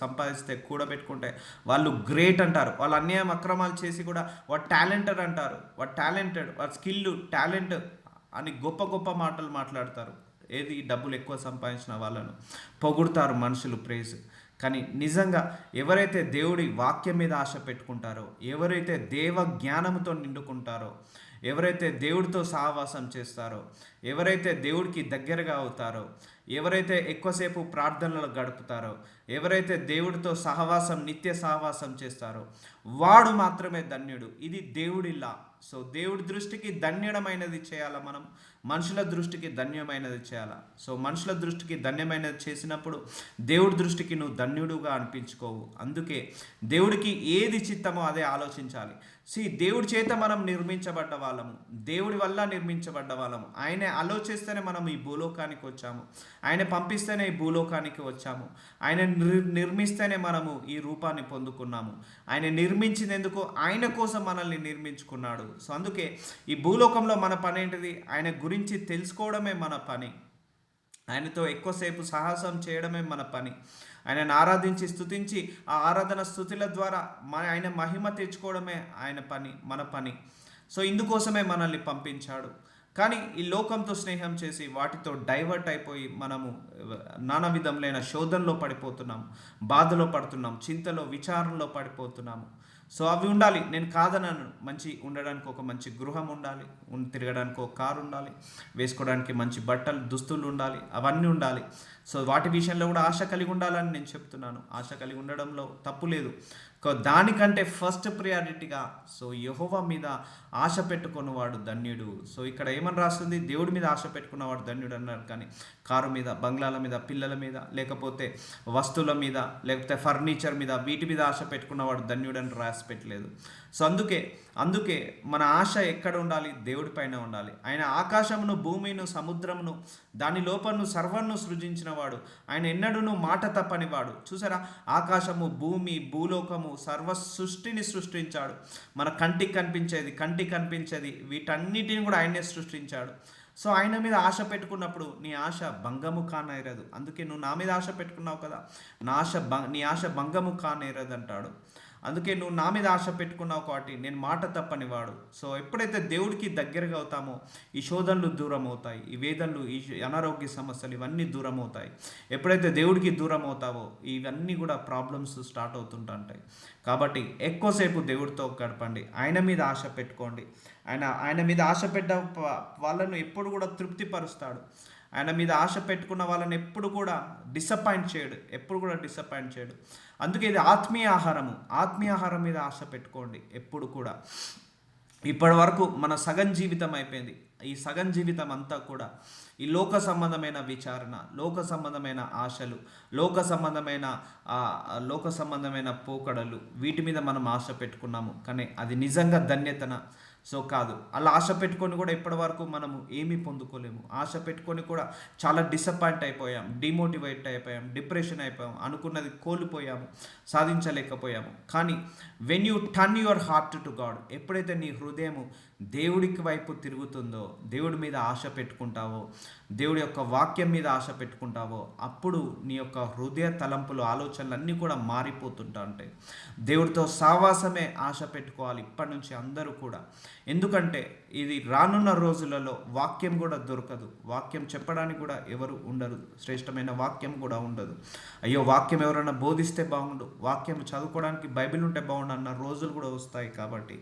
సంపాదిస్తే, కూడబెట్టుకుంటే వాళ్ళు గ్రేట్ అంటారు. వాళ్ళు అన్యాయం అక్రమాలు చేసి కూడా వాడు టాలెంటెడ్ అంటారు. వాడు స్కిల్, టాలెంట్ అని గొప్ప మాటలు మాట్లాడతారు. ఏది? డబ్బులు ఎక్కువ సంపాదించిన వాళ్ళను పొగుడుతారు మనుషులు, ప్రేజ్. కానీ నిజంగా ఎవరైతే దేవుడి వాక్యం మీద ఆశ పెట్టుకుంటారో, ఎవరైతే దేవ జ్ఞానంతో నిండుకుంటారో, ఎవరైతే దేవుడితో సహవాసం చేస్తారో, ఎవరైతే దేవుడికి దగ్గరగా అవుతారో, ఎవరైతే ఎక్కువసేపు ప్రార్థనలు గడుపుతారో, ఎవరైతే దేవుడితో నిత్య సహవాసం చేస్తారో వాడు మాత్రమే ధన్యుడు. ఇది దేవుడిలా. సో దేవుడి దృష్టికి ధన్యమైనది చేయాలా మనం, మనుషుల దృష్టికి ధన్యమైనది చేయాలా. సో మనుషుల దృష్టికి ధన్యమైనది చేసినప్పుడు దేవుడి దృష్టికి నువ్వు ధన్యుడుగా అనిపించుకోవు. అందుకే దేవుడికి ఏది చిత్తమో అదే ఆలోచించాలి. దేవుడి చేత మనం నిర్మించబడ్డ వాళ్ళము, దేవుడి వల్ల నిర్మించబడ్డ వాళ్ళము. ఆయనే ఆలోచిస్తేనే మనం ఈ భూలోకానికి వచ్చాము, ఆయన పంపిస్తేనే ఈ భూలోకానికి వచ్చాము, ఆయన నిర్మిస్తేనే మనము ఈ రూపాన్ని పొందుకున్నాము. ఆయన నిర్మించినందుకు ఆయన కోసం మనల్ని నిర్మించుకున్నాడు. సో అందుకే ఈ భూలోకంలో మన పని ఏంటిది? ఆయన గురించి తెలుసుకోవడమే మన పని, ఆయనతో ఎక్కువసేపు సాహసం చేయడమే మన పని, ఆయనను ఆరాధించి స్తుతించి ఆ ఆరాధన స్తుతుల ద్వారా ఆయన మహిమ తెచ్చుకోవడమే మన పని. సో ఇందుకోసమే మనల్ని పంపించాడు. కానీ ఈ లోకంతో స్నేహం చేసి వాటితో డైవర్ట్ అయిపోయి మనము నానా విధములైన శోధనలో పడిపోతున్నాము, బాధలో పడుతున్నాం, చింతలో విచారంలో పడిపోతున్నాము. సో అవి ఉండాలి, నేను కాదనను. మంచి ఉండడానికి ఒక మంచి గృహం ఉండాలి, తిరగడానికి ఒక కారు ఉండాలి, వేసుకోవడానికి మంచి బట్టలు దుస్తులు ఉండాలి, అవన్నీ ఉండాలి. సో వాటి విషయంలో కూడా ఆశ కలిగి ఉండాలని నేను చెప్తున్నాను. ఆశ కలిగి ఉండడంలో తప్పు లేదు. దానికంటే ఫస్ట్ ప్రియారిటీగా సో యెహోవా మీద ఆశ పెట్టుకున్నవాడు ధన్యుడు. సో ఇక్కడ ఏమని రాస్తుంది? దేవుడి మీద ఆశ పెట్టుకున్నవాడు ధన్యుడు అన్నారు. కానీ కారు మీద, బంగ్లాల మీద, పిల్లల మీద, లేకపోతే వస్తువుల మీద, లేకపోతే ఫర్నిచర్ మీద, వీటి మీద ఆశ పెట్టుకున్నవాడు ధన్యుడు అని రాసి పెట్టలేదు. సో అందుకే మన ఆశ ఎక్కడ ఉండాలి? దేవుడి పైన ఉండాలి. ఆయన ఆకాశమును, భూమిను, సముద్రమును, దాని లోపలను సర్వను సృజించినవాడు. ఆయన ఎన్నడూను మాట తప్పనివాడు. చూసారా, ఆకాశము, భూమి, భూలోకము, సర్వ సృష్టిని సృష్టించాడు. మన కంటికి కనిపించేది వీటన్నిటిని కూడా ఆయనే సృష్టించాడు. సో ఆయన మీద ఆశ పెట్టుకున్నప్పుడు నీ ఆశ భంగము కానేరదు. అందుకే నువ్వు నా మీద ఆశ పెట్టుకున్నావు కదా, నీ ఆశ భంగము కానేరదు అంటాడు. అందుకే నువ్వు నా మీద ఆశ పెట్టుకున్నావు కాబట్టి నేను మాట తప్పనివాడు. సో ఎప్పుడైతే దేవుడికి దగ్గరగా అవుతామో ఈ శోధనలు దూరం అవుతాయి, ఈ వేదనలు, ఈ అనారోగ్య సమస్యలు ఇవన్నీ దూరం అవుతాయి. ఎప్పుడైతే దేవుడికి దూరం అవుతావో ఇవన్నీ కూడా ప్రాబ్లమ్స్ స్టార్ట్ అవుతుంటాయి. కాబట్టి ఎక్కువసేపు దేవుడితో గడపండి, ఆయన మీద ఆశ పెట్టుకోండి. ఆయన మీద ఆశ పెట్ట వాళ్ళను ఎప్పుడు కూడా తృప్తిపరుస్తాడు. ఆయన మీద ఆశ పెట్టుకున్న వాళ్ళని ఎప్పుడు కూడా డిసప్పాయింట్ చేయడు. అందుకే ఇది ఆత్మీయ ఆహారం మీద ఆశ పెట్టుకోండి ఎప్పుడు కూడా. ఇప్పటి వరకు మన సగం జీవితం అయిపోయింది. ఈ సగం జీవితం అంతా కూడా ఈ లోక సంబంధమైన విచారణ, లోక సంబంధమైన ఆశలు, లోక సంబంధమైన పోకడలు, వీటి మీద మనం ఆశ పెట్టుకున్నాము. కానీ అది నిజంగా ధన్యతన? సో కాదు. అలా ఆశ పెట్టుకొని కూడా ఇప్పటి వరకు మనము ఏమీ పొందుకోలేము. ఆశ పెట్టుకొని కూడా చాలా డిసప్పాయింట్ అయిపోయాం, డిమోటివేట్ అయిపోయాం, డిప్రెషన్ అయిపోయాం, అనుకున్నది కోల్పోయాము, సాధించలేకపోయాము. కానీ when you turn your heart to God, ఎప్పుడైతే నీ హృదయము దేవుడికి వైపు తిరుగుతుందో, దేవుడి మీద ఆశ పెట్టుకుంటావో, దేవుడి యొక్క వాక్యం మీద ఆశ పెట్టుకుంటావో, అప్పుడు నీ యొక్క హృదయ తలంపులు, ఆలోచనలు అన్నీ కూడా మారిపోతుంటా ఉంటాయి. దేవుడితో సావాసమే ఆశ పెట్టుకోవాలి ఇప్పటి నుంచి అందరూ కూడా. ఎందుకంటే ఇది రానున్న రోజులలో వాక్యం కూడా దొరకదు, వాక్యం చెప్పడానికి కూడా ఎవరు ఉండరు, శ్రేష్టమైన వాక్యం కూడా ఉండదు. అయ్యో వాక్యం ఎవరైనా బోధిస్తే బాగుండు, వాక్యం చదువుకోవడానికి బైబిల్ ఉంటే బాగుండు అన్న రోజులు కూడా వస్తాయి. కాబట్టి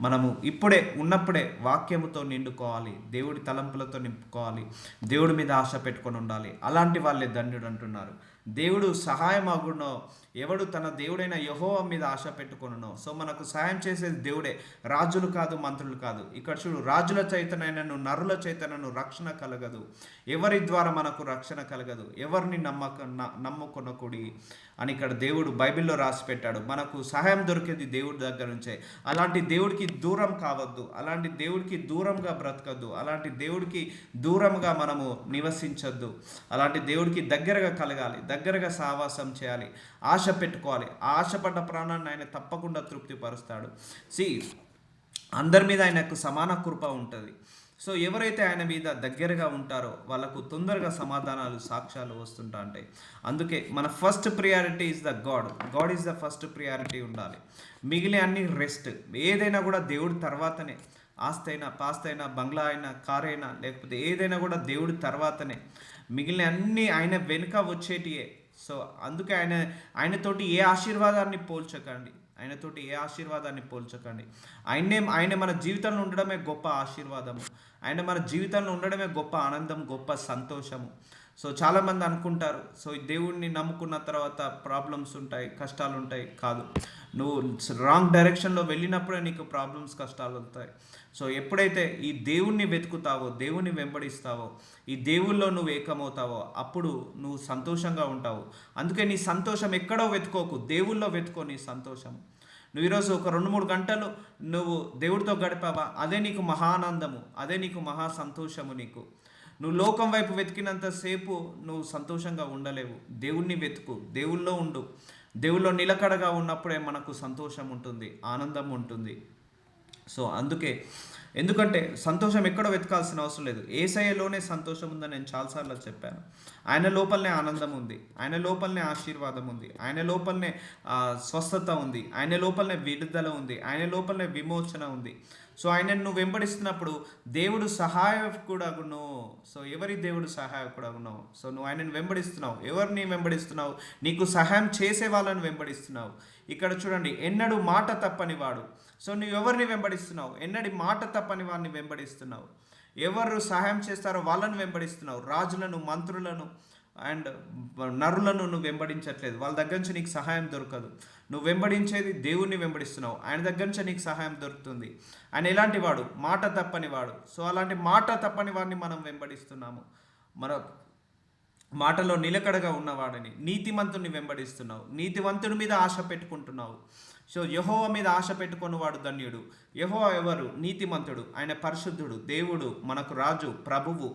మనము ఉన్నప్పుడే వాక్యముతో నిండుకోవాలి, దేవుడి తలంపులతో నింపుకోవాలి, దేవుడి మీద ఆశ పెట్టుకొని ఉండాలి. అలాంటి వాళ్ళే ధన్యుడు అంటున్నారు. దేవుడు సహాయం అగునో ఎవడు తన దేవుడైన యెహోవా మీద ఆశ పెట్టుకొనునో. సో మనకు సహాయం చేసేది దేవుడే, రాజులు కాదు, మంత్రులు కాదు. ఇక్కడ చూడు, రాజుల చైతన్యను, నరుల చైతన్యను రక్షణ కలగదు. ఎవరి ద్వారా మనకు రక్షణ కలగదు, ఎవరిని నమ్ముకొనకుడి అని ఇక్కడ దేవుడు బైబిల్లో రాసి పెట్టాడు. మనకు సహాయం దొరికేది దేవుడి దగ్గర నుంచే. అలాంటి దేవుడికి దూరం కావద్దు, అలాంటి దేవుడికి దూరంగా బ్రతకద్దు, అలాంటి దేవుడికి దూరంగా మనము నివసించద్దు. అలాంటి దేవుడికి దగ్గరగా కలగాలి, దగ్గరగా సావాసం చేయాలి, ఆశ పెట్టుకోవాలి. ఆశపడ్డ ప్రాణాన్ని ఆయన తప్పకుండా తృప్తిపరుస్తాడు. అందరి మీద ఆయనకు సమాన కృప ఉంటుంది. సో ఎవరైతే ఆయన మీద దగ్గరగా ఉంటారో వాళ్ళకు తొందరగా సమాధానాలు, సాక్ష్యాలు వస్తుంటా ఉంటాయి. అందుకే మన first priority is the God is the first priority ఉండాలి. మిగిలిన అన్ని రెస్ట్, ఏదైనా కూడా దేవుడి తర్వాతనే. ఆస్తి అయినా, పాస్తి అయినా, బంగ్లా అయినా, కార్ అయినా, లేకపోతే ఏదైనా కూడా దేవుడి తర్వాతనే. మిగిలిన అన్నీ ఆయన వెనుక వచ్చేటియే. సో అందుకే ఆయనతోటి ఏ ఆశీర్వాదాన్ని పోల్చకండి. ఆయన మన జీవితంలో ఉండడమే గొప్ప ఆశీర్వాదము. ఆయన మన జీవితంలో ఉండడమే గొప్ప ఆనందం, గొప్ప సంతోషము. సో చాలామంది అనుకుంటారు, సో దేవుడిని నమ్ముకున్న తర్వాత ప్రాబ్లమ్స్ ఉంటాయి, కష్టాలు ఉంటాయి. కాదు, నువ్వు రాంగ్ డైరెక్షన్లో వెళ్ళినప్పుడే నీకు ప్రాబ్లమ్స్, కష్టాలు వస్తాయి. సో ఎప్పుడైతే ఈ దేవుణ్ణి వెతుకుతావో, దేవుణ్ణి వెంబడిస్తావో, ఈ దేవుల్లో నువ్వు ఏకమవుతావో, అప్పుడు నువ్వు సంతోషంగా ఉంటావు. అందుకే నీ సంతోషం ఎక్కడో వెతుకోకు, దేవుల్లో వెతుకో నీ సంతోషం. నువ్వు ఈరోజు ఒక 2-3 గంటలు నువ్వు దేవుడితో గడిపావా, అదే నీకు మహానందము, అదే నీకు మహా సంతోషము. నువ్వు లోకం వైపు వెతికినంతసేపు నువ్వు సంతోషంగా ఉండలేవు. దేవుణ్ణి వెతుకు, దేవుల్లో ఉండు. దేవుల్లో నిలకడగా ఉన్నప్పుడే మనకు సంతోషం ఉంటుంది, ఆనందం ఉంటుంది. సో ఎందుకంటే సంతోషం ఎక్కడో వెతకాల్సిన అవసరం లేదు. యేసయ్యలోనే సంతోషం ఉందని నేను చాలాసార్లు చెప్పాను. ఆయన లోపలనే ఆనందం ఉంది, ఆయన లోపలనే ఆశీర్వాదం ఉంది, ఆయన లోపలనే స్వస్థత ఉంది, ఆయన లోపలనే విడుదల ఉంది, ఆయన లోపలనే విమోచన ఉంది. సో ఆయనను నువ్వు వెంబడిస్తున్నప్పుడు దేవుడు సహాయకుడగును. సో ఎవరి దేవుడు సహాయకుడగును? సో నువ్వు ఆయనను వెంబడిస్తున్నావు. ఎవరిని వెంబడిస్తున్నావు? నీకు సహాయం చేసే వాళ్ళని వెంబడిస్తున్నావు. ఇక్కడ చూడండి, ఎన్నడూ మాట తప్పని వాడు. సో నువ్వు ఎవరిని వెంబడిస్తున్నావు? ఎన్నడి మాట తప్పని వాడిని వెంబడిస్తున్నావు. ఎవరు సహాయం చేస్తారో వాళ్ళని వెంబడిస్తున్నావు. రాజులను, మంత్రులను అండ్ నరులను నువ్వు వెంబడించట్లేదు. వాళ్ళ దగ్గర నుంచి నీకు సహాయం దొరకదు. నువ్వు వెంబడించేది దేవుణ్ణి వెంబడిస్తున్నావు. ఆయన దగ్గర నుంచి నీకు సహాయం దొరుకుతుంది. ఆయన ఎలాంటి వాడు? మాట తప్పని వాడు. సో అలాంటి మాట తప్పని వాడిని మనం వెంబడిస్తున్నాము. మన మాటలో నిలకడగా ఉన్నవాడని, నీతిమంతుని వెంబడిస్తున్నావు. నీతివంతుడి మీద ఆశ పెట్టుకుంటున్నావు. సో యెహోవా మీద ఆశ పెట్టుకుని వాడు ధన్యుడు. యెహోవా ఎవరు? నీతిమంతుడు. ఆయన పరిశుద్ధుడు, దేవుడు, మనకు రాజు, ప్రభువు.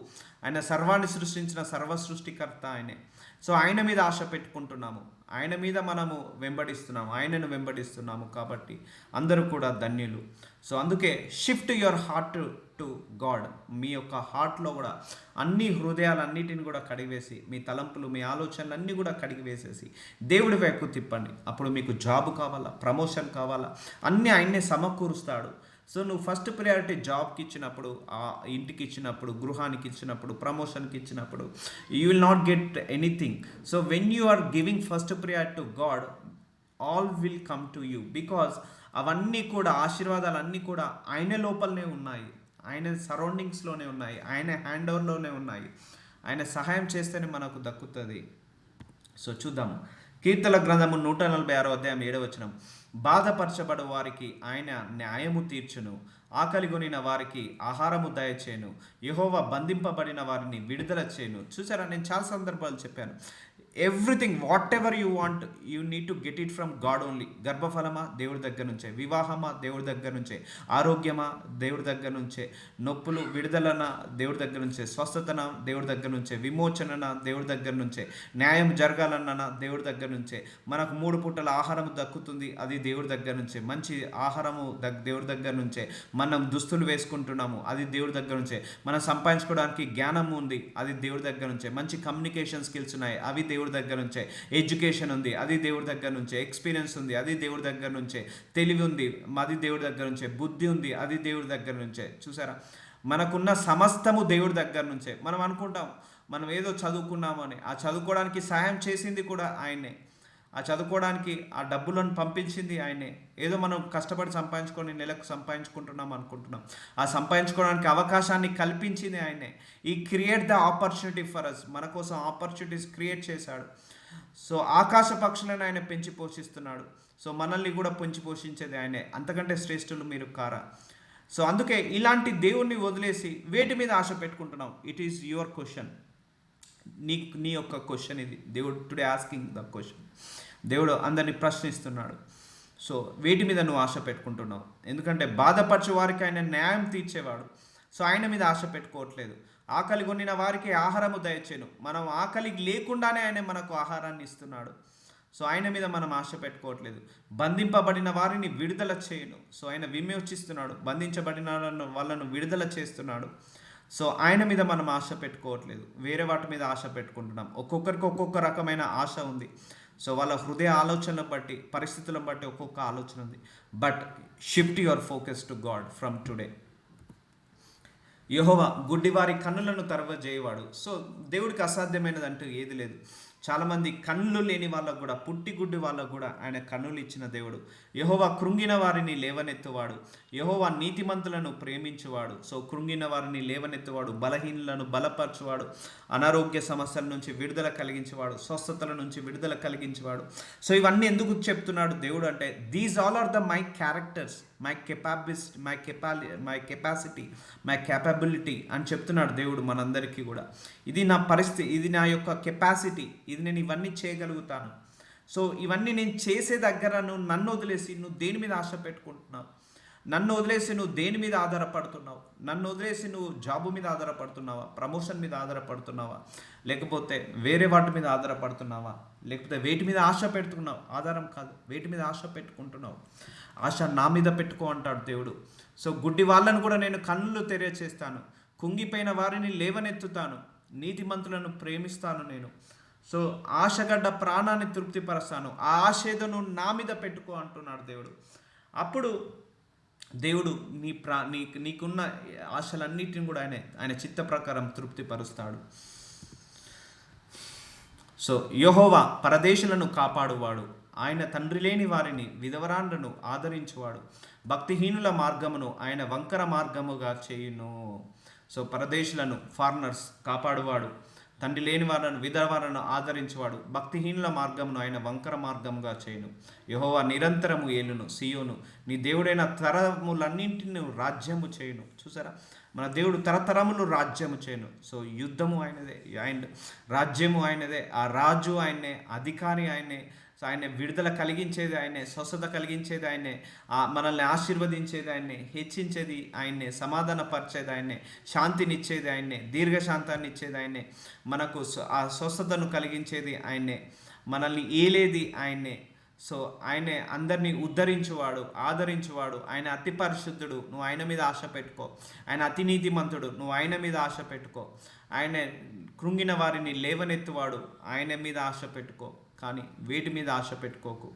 ఆయన సర్వాన్ని సృష్టించిన సర్వ సృష్టికర్త ఆయనే. సో ఆయన మీద ఆశ పెట్టుకుంటున్నాము. ఆయన మీద మనము వెంబడిస్తున్నాము. ఆయనను వెంబడిస్తున్నాము కాబట్టి అందరూ కూడా ధన్యులు. సో అందుకే shift your heart to God. మీ యొక్క హార్ట్లో కూడా అన్ని హృదయాలన్నిటిని కూడా కడిగివేసి, మీ తలంపులు, మీ ఆలోచనలు అన్నీ కూడా కడిగివేసేసి దేవుడి వైపు తిప్పండి. అప్పుడు మీకు జాబ్ కావాలా, ప్రమోషన్ కావాలా, అన్నీ ఆయన్నే సమకూరుస్తాడు. సో నువ్వు ఫస్ట్ ప్రియారిటీ జాబ్కి ఇచ్చినప్పుడు, ఆ ఇంటికి ఇచ్చినప్పుడు, గృహానికి ఇచ్చినప్పుడు, ప్రమోషన్కి ఇచ్చినప్పుడు you will not get anything. So when you are giving first priority to God, all will come to you. Because అవన్నీ కూడా, ఆశీర్వాదాలన్నీ కూడా ఆయన లోపలనే ఉన్నాయి, ఆయన సరౌండింగ్స్లోనే ఉన్నాయి, ఆయన హ్యాండ్ ఓవర్లోనే ఉన్నాయి. ఆయన సహాయం చేస్తేనే మనకు దక్కుతుంది. సో చూద్దాము. కీర్తన గ్రంథము 146 అధ్యాయం 7వ వచనం. బాధపరచబడు వారికి ఆయన న్యాయము తీర్చును, ఆకలిగొనిన వారికి ఆహారము దయచేయను, యెహోవా బంధింపబడిన వారిని విడుదల చేయను. చూసారా, నేను చాలా సందర్భాలు చెప్పాను. Everything whatever you want, you need to get it from God only. గర్భఫలమా? దేవుడి దగ్గర నుంచే. వివాహమా? దేవుడి దగ్గర నుంచే. ఆరోగ్యమా? దేవుడి దగ్గర నుంచే. నొప్పులు విడుదలన? దేవుడి దగ్గర నుంచే. స్వస్థతన? దేవుడి దగ్గర నుంచే. విమోచనన? దేవుడి దగ్గర నుంచే. న్యాయం జరగాలన్న దేవుడి దగ్గర నుంచే. మనకు 3 పూటల ఆహారం దక్కుతుంది, అది దేవుడి దగ్గర నుంచే. మంచి ఆహారము దేవుడి దగ్గర నుంచే. మనం దుస్తులు వేసుకుంటున్నాము, అది దేవుడి దగ్గర నుంచే. మనం సంపాదించుకోవడానికి జ్ఞానం ఉంది, అది దేవుడి దగ్గర నుంచే. మంచి కమ్యూనికేషన్ స్కిల్స్ ఉన్నాయి, అవి దేవుడి దగ్గర నుంచే. ఎడ్యుకేషన్ ఉంది, అది దేవుడి దగ్గర నుంచే. ఎక్స్పీరియన్స్ ఉంది, అది దేవుడి దగ్గర నుంచే. తెలివి ఉంది, అది దేవుడి దగ్గర నుంచే. బుద్ధి ఉంది, అది దేవుడి దగ్గర నుంచే. చూసారా, మనకున్న సమస్తము దేవుడి దగ్గర నుంచే. మనం అనుకుంటాం మనం ఏదో చదువుకున్నామని. ఆ చదువుకోవడానికి సహాయం చేసింది కూడా ఆయనే. ఆ చదువుకోవడానికి ఆ డబ్బులను పంపించింది ఆయనే. ఏదో మనం కష్టపడి సంపాదించుకొని నెలకు సంపాదించుకుంటున్నాం అనుకుంటున్నాం. ఆ సంపాదించుకోవడానికి అవకాశాన్ని కల్పించింది ఆయనే. ఈ create the opportunity for us. మన కోసం ఆపర్చునిటీస్ క్రియేట్ చేశాడు. సో ఆకాశ పక్షులను ఆయన పెంచి పోషిస్తున్నాడు. సో మనల్ని కూడా పెంచి పోషించేది ఆయనే. అంతకంటే శ్రేష్ఠులు మీరు కారా? సో అందుకే ఇలాంటి దేవుణ్ణి వదిలేసి వేటి మీద ఆశ పెట్టుకుంటున్నావు? It is your question. నీ యొక్క క్వశ్చన్ ఇది. దేవుడు టుడే ఆస్కింగ్ ద క్వశ్చన్. దేవుడు అందరినీ ప్రశ్నిస్తున్నాడు. సో వేటి మీద నువ్వు ఆశ పెట్టుకుంటున్నావు? ఎందుకంటే బాధపరచు వారికి ఆయన న్యాయం తీర్చేవాడు. సో ఆయన మీద ఆశ పెట్టుకోవట్లేదు. ఆకలి కొనిన వారికి ఆహారము దయచేను. మనం ఆకలి లేకుండానే ఆయన మనకు ఆహారాన్ని ఇస్తున్నాడు. సో ఆయన మీద మనం ఆశ పెట్టుకోవట్లేదు. బంధింపబడిన వారిని విడుదల చేయను. సో ఆయన విమోచిస్తున్నాడు. బంధించబడిన వాళ్ళను విడుదల చేస్తున్నాడు. సో ఆయన మీద మనం ఆశ పెట్టుకోవట్లేదు, వేరే వాటి మీద ఆశ పెట్టుకుంటున్నాం. ఒక్కొక్కరికి ఒక్కొక్క రకమైన ఆశ ఉంది. సో వాళ్ళ హృదయ ఆలోచనలను బట్టి, పరిస్థితులను బట్టి ఒక్కొక్క ఆలోచన ఉంది. But shift your focus to God from today. యెహోవా గుడ్డివారి కన్నులను తెరవజేయవాడు. సో దేవుడికి అసాధ్యమైనది అంటూ ఏది లేదు. చాలామంది కన్నులు లేని వాళ్ళకు కూడా, పుట్టి గుడ్డి వాళ్ళకు కూడా ఆయన కన్నులు ఇచ్చిన దేవుడు. యెహోవా కృంగిన వారిని లేవనెత్తువాడు. యెహోవా నీతిమంతులను ప్రేమించువాడు. సో కృంగిన వారిని లేవనెత్తువాడు, బలహీనులను బలపరచువాడు, అనారోగ్య సమస్యల నుంచి విడుదల కలిగించేవాడు, స్వస్థతల నుంచి విడుదల కలిగించేవాడు. సో ఇవన్నీ ఎందుకు చెప్తున్నాడు దేవుడు అంటే, these all are the my characters, my capacity, my capability అని చెప్తున్నాడు దేవుడు మనందరికీ కూడా. ఇది నా పరిస్థితి, ఇది నా యొక్క కెపాసిటీ, ఇది నేను ఇవన్నీ చేయగలుగుతాను. సో ఇవన్నీ నేను చేసే దగ్గర నువ్వు నన్ను వదిలేసి నువ్వు దేని మీద ఆశ పెట్టుకుంటున్నావు? నన్ను వదిలేసి నువ్వు దేని మీద ఆధారపడుతున్నావు? నన్ను వదిలేసి నువ్వు జాబు మీద ఆధారపడుతున్నావా? ప్రమోషన్ మీద ఆధారపడుతున్నావా? లేకపోతే వేరే వాటి మీద ఆధారపడుతున్నావా? లేకపోతే వేటి మీద ఆశ పెడుతున్నావు? ఆధారం కాదు, వేటి మీద ఆశ పెట్టుకుంటున్నావు? ఆశ నా మీద పెట్టుకో అంటాడు దేవుడు. సో గుడ్డి వాళ్ళను కూడా నేను కన్నులు తెరచేస్తాను, కుంగిపోయిన వారిని లేవనెత్తుతాను, నీతిమంతులను ప్రేమిస్తాను నేను. సో ఆశగడ్డ ప్రాణాన్ని తృప్తిపరుస్తాను. ఆ ఆశ ఏదో నువ్వు నా మీద పెట్టుకో అంటున్నాడు దేవుడు. అప్పుడు దేవుడు నీకున్న ఆశలన్నిటిని కూడా ఆయన చిత్త ప్రకారం తృప్తిపరుస్తాడు. సో యెహోవా పరదేశులను కాపాడువాడు, ఆయన తండ్రి లేని వారిని విధవరాండ్రను ఆదరించువాడు, భక్తిహీనుల మార్గమును ఆయన వంకర మార్గముగా చేయును. సో పరదేశులను, ఫారినర్స్ కాపాడువాడు, తండ్రి లేని వారిని విధవరాలను ఆదరించువాడు, భక్తిహీనుల మార్గమును ఆయన వంకర మార్గముగా చేయును. యెహోవా నిరంతరము ఏలును సియోను, నీ దేవుడైన తరములన్నింటిని రాజ్యము చేయును. చూసారా, మన దేవుడు తరతరములు రాజ్యము చేయను. సో యుద్ధము ఆయనదే, రాజ్యము ఆయనదే, ఆ రాజు ఆయనే, అధికారి ఆయనే. సో ఆయన విడుదల కలిగించేది ఆయనే, స్వస్థత కలిగించేది ఆయనే, మనల్ని ఆశీర్వదించేది ఆయనే, హెచ్చించేది ఆయనే, సమాధానపరిచేది ఆయనే, శాంతినిచ్చేది ఆయనే, దీర్ఘశాంతాన్ని ఇచ్చేది ఆయనే, మనకు ఆ స్వస్థతను కలిగించేది ఆయనే, మనల్ని ఏలేది ఆయనే. సో ఆయనే అందరినీ ఉద్ధరించువాడు, ఆదరించువాడు. ఆయన అతి పరిశుద్ధుడు, నువ్వు ఆయన మీద ఆశ పెట్టుకో. ఆయన అతి నీతిమంతుడు, నువ్వు ఆయన మీద ఆశ పెట్టుకో. ఆయన కృంగిన వారిని లేవనెత్తువాడు, ఆయన మీద ఆశ పెట్టుకో. కానీ వేటి మీద ఆశ పెట్టుకోకు.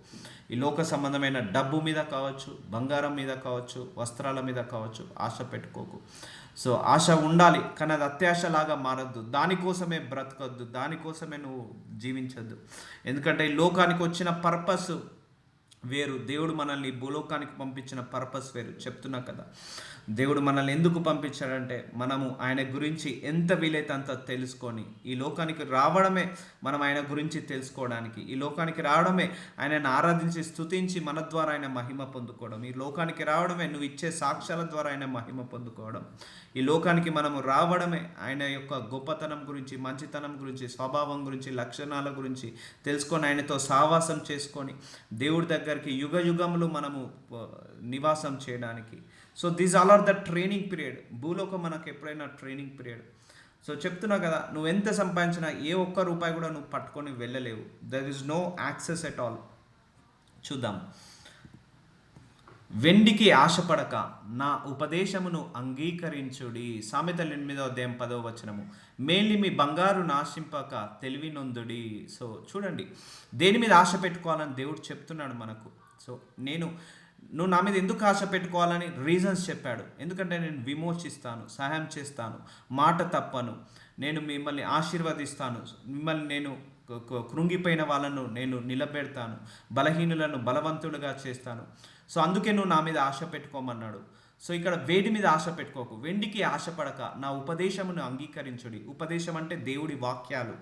ఈ లోక సంబంధమైన డబ్బు మీద కావచ్చు, బంగారం మీద కావచ్చు, వస్త్రాల మీద కావచ్చు ఆశ పెట్టుకోకు. సో ఆశ ఉండాలి, కానీ అది అత్యాశలాగా మారద్దు. దానికోసమే బ్రతకొద్దు, దానికోసమే నువ్వు జీవించద్దు. ఎందుకంటే ఈ లోకానికి వచ్చిన పర్పస్ వేరు, దేవుడు మనల్ని భూలోకానికి పంపించిన పర్పస్ వేరు. చెప్తున్నా కదా, దేవుడు మనల్ని ఎందుకు పంపించాడంటే మనము ఆయన గురించి ఎంత వీలైతే అంత తెలుసుకొని, ఈ లోకానికి రావడమే మనం ఆయన గురించి తెలుసుకోవడానికి, ఈ లోకానికి రావడమే ఆయనను ఆరాధించి స్తుతించి మన ద్వారా ఆయన మహిమ పొందుకోవడం, ఈ లోకానికి రావడమే నువ్వు ఇచ్చే సాక్ష్యాల ద్వారా ఆయన మహిమ పొందుకోవడం, ఈ లోకానికి మనము రావడమే ఆయన యొక్క గొప్పతనం గురించి, మంచితనం గురించి, స్వభావం గురించి, లక్షణాల గురించి తెలుసుకొని ఆయనతో సావాసం చేసుకొని దేవుడి దగ్గరికి యుగ యుగములు మనము నివాసం చేయడానికి. So these all are the training period. భూలోకం మనకు ఎప్పుడైనా ట్రైనింగ్ పీరియడ్. సో చెప్తున్నా కదా, నువ్వు ఎంత సంపాదించినా ఏ ఒక్క రూపాయి కూడా నువ్వు పట్టుకొని వెళ్ళలేవు. There is no access at all. చూద్దాం. వెండికి ఆశపడక నా ఉపదేశమును అంగీకరించుడి. సామెతలు 8:10 మేలి మీ బంగారు నాశింపక తెలివి నొందుడి. సో చూడండి, దేని మీద ఆశ పెట్టుకోవాలని దేవుడు చెప్తున్నాడు మనకు. సో నువ్వు నా మీద ఎందుకు ఆశ పెట్టుకోవాలని రీజన్స్ చెప్పాడు. ఎందుకంటే నేను విమోచిస్తాను, సహాయం చేస్తాను, మాట తప్పను, నేను మిమ్మల్ని ఆశీర్వదిస్తాను, మిమ్మల్ని నేను కృంగిపోయిన వాళ్ళను నేను నిలబెడతాను, బలహీనులను బలవంతులుగా చేస్తాను. సో అందుకే నువ్వు నా మీద ఆశ పెట్టుకోమన్నాడు. సో ఇక్కడ వేడి మీద ఆశ పెట్టుకోకు. వెండికి ఆశపడక నా ఉపదేశమును అంగీకరించుడి. ఉపదేశం అంటే దేవుడి వాక్యాలు.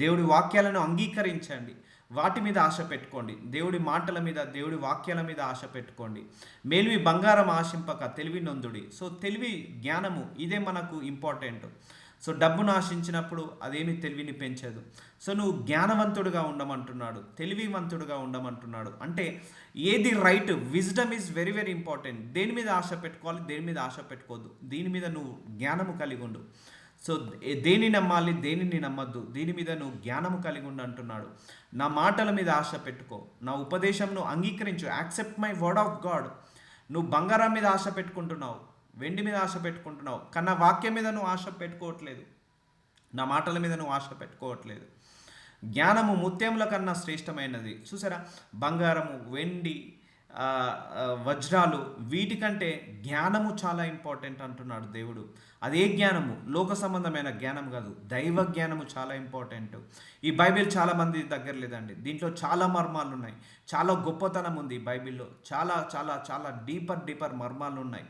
దేవుడి వాక్యాలను అంగీకరించండి, వాటి మీద ఆశ పెట్టుకోండి. దేవుడి మాటల మీద, దేవుడి వాక్యాల మీద ఆశ పెట్టుకోండి. మేలిమి బంగారం ఆశింపక తెలివి నొందుడి. సో తెలివి, జ్ఞానము, ఇదే మనకు ఇంపార్టెంట్. సో డబ్బును ఆశించినప్పుడు అదేమి తెలివిని పెంచదు. సో నువ్వు జ్ఞానవంతుడుగా ఉండమంటున్నాడు, తెలివివంతుడుగా ఉండమంటున్నాడు. అంటే ఏది right, wisdom is very very important. దేని మీద ఆశ పెట్టుకోవాలి, దేని మీద ఆశ పెట్టుకోవద్దు, దీని మీద నువ్వు జ్ఞానము కలిగి ఉండు. సో దేని నమ్మాలి, దేనిని నమ్మద్దు, దీని మీద నువ్వు జ్ఞానము కలిగి ఉండు అంటున్నాడు. నా మాటల మీద ఆశ పెట్టుకో, నా ఉపదేశంను అంగీకరించు. Accept my word of God. నువ్వు బంగారం మీద ఆశ పెట్టుకుంటున్నావు, వెండి మీద ఆశ పెట్టుకుంటున్నావు, కానీ నా వాక్యం మీద నువ్వు ఆశ పెట్టుకోవట్లేదు, నా మాటల మీద నువ్వు ఆశ పెట్టుకోవట్లేదు. జ్ఞానము ముత్యముల కన్నా శ్రేష్టమైనది. చూసారా, బంగారము, వెండి, వజ్రాలు, వీటికంటే జ్ఞానము చాలా ఇంపార్టెంట్ అంటున్నాడు దేవుడు. అదే జ్ఞానము, లోక సంబంధమైన జ్ఞానం కాదు, దైవ జ్ఞానము చాలా ఇంపార్టెంట్. ఈ బైబిల్ చాలా మంది దగ్గర లేదండి. దీంట్లో చాలా మర్మాలు ఉన్నాయి, చాలా గొప్పతనం ఉంది బైబిల్లో, చాలా చాలా చాలా డీపర్ మర్మాలు ఉన్నాయి.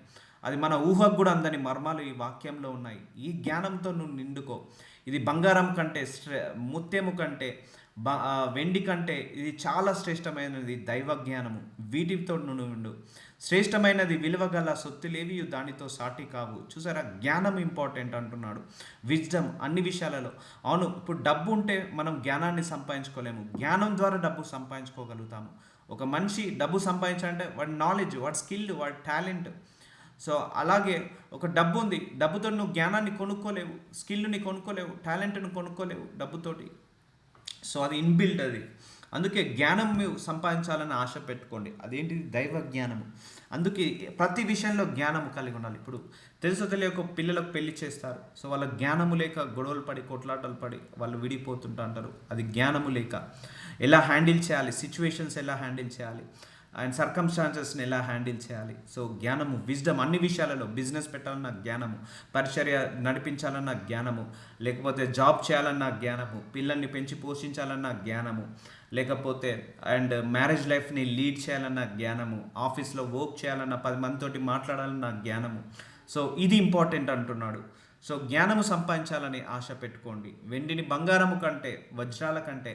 అది మన ఊహకు కూడా అందని మర్మాలు ఈ వాక్యంలో ఉన్నాయి. ఈ జ్ఞానంతో నువ్వు నిండుకో. ఇది బంగారం కంటే, ముత్యము కంటే, వెండి కంటే ఇది చాలా శ్రేష్టమైనది దైవ జ్ఞానము. వీటితో నువ్వు నిండు. శ్రేష్టమైనది విలువగల సొత్తులేవి దానితో సాటి కావు. చూసారా, జ్ఞానం ఇంపార్టెంట్ అంటున్నాడు. విజ్డమ్ అన్ని విషయాలలో. అవును, ఇప్పుడు డబ్బు ఉంటే మనం జ్ఞానాన్ని సంపాదించుకోలేము, జ్ఞానం ద్వారా డబ్బు సంపాదించుకోగలుగుతాము. ఒక మనిషి డబ్బు సంపాదించాలంటే వాడి నాలెడ్జ్, వాడి స్కిల్, వాడి టాలెంట్. సో అలాగే ఒక డబ్బు ఉంది, డబ్బుతో నువ్వు జ్ఞానాన్ని కొనుక్కోలేవు, స్కిల్ని కొనుక్కోలేవు, టాలెంట్ను కొనుక్కోలేవు డబ్బుతోటి. సో అది ఇన్బిల్డ్ అది. అందుకే జ్ఞానం సంపాదించాలని ఆశ పెట్టుకోండి. అదేంటిది? దైవ జ్ఞానము. అందుకే ప్రతి విషయంలో జ్ఞానము కలిగి ఉండాలి. ఇప్పుడు తెలుసో తెలియక పిల్లలకు పెళ్లి చేస్తారు. సో వాళ్ళ జ్ఞానము లేక గొడవలు పడి, కొట్లాటలు పడి వాళ్ళు విడిపోతుంటా అంటారు. అది జ్ఞానము లేక. ఎలా హ్యాండిల్ చేయాలి, సిచ్యువేషన్స్ ఎలా హ్యాండిల్ చేయాలి, అండ్ సర్కమ్స్టాన్సెస్ని ఎలా హ్యాండిల్ చేయాలి. సో జ్ఞానము, విజ్డమ్, అన్ని విషయాలలో, బిజినెస్ పెట్టాలన్న జ్ఞానము, పరిచర్య నడిపించాలన్న జ్ఞానము, లేకపోతే జాబ్ చేయాలన్న జ్ఞానము, పిల్లల్ని పెంచి పోషించాలన్న జ్ఞానము, లేకపోతే అండ్ మ్యారేజ్ లైఫ్ని లీడ్ చేయాలన్న జ్ఞానము, ఆఫీస్లో వర్క్ చేయాలన్న, 10 మందితోటి మాట్లాడాలన్న జ్ఞానము. సో ఇది ఇంపార్టెంట్ అంటున్నాడు. సో జ్ఞానము సంపాదించాలని ఆశ పెట్టుకోండి. వెండిని బంగారము కంటే, వజ్రాల కంటే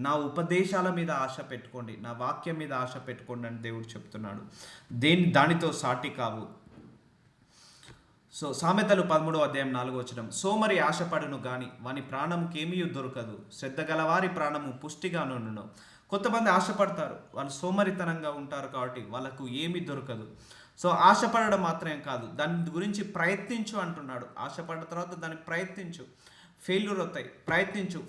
నా ఉపదేశాల మీద ఆశ పెట్టుకోండి, నా వాక్యం మీద ఆశ పెట్టుకోండి అని దేవుడు చెప్తున్నాడు. దానితో సాటి కావు. సో సామెతలు 13:4 సోమరి ఆశపడును గాని వాని ప్రాణముకేమీ దొరకదు, శ్రద్ధ గలవారి ప్రాణము పుష్టిగా నుండును. కొంతమంది ఆశపడతారు, వాళ్ళు సోమరితనంగా ఉంటారు కాబట్టి వాళ్ళకు ఏమీ దొరకదు. సో ఆశపడడం మాత్రమే కాదు, దాని గురించి ప్రయత్నించు అంటున్నాడు. ఆశపడ్డ తర్వాత దాన్ని ప్రయత్నించు. ఫెయిల్యూర్ అవుతాయి, ప్రయత్నించు.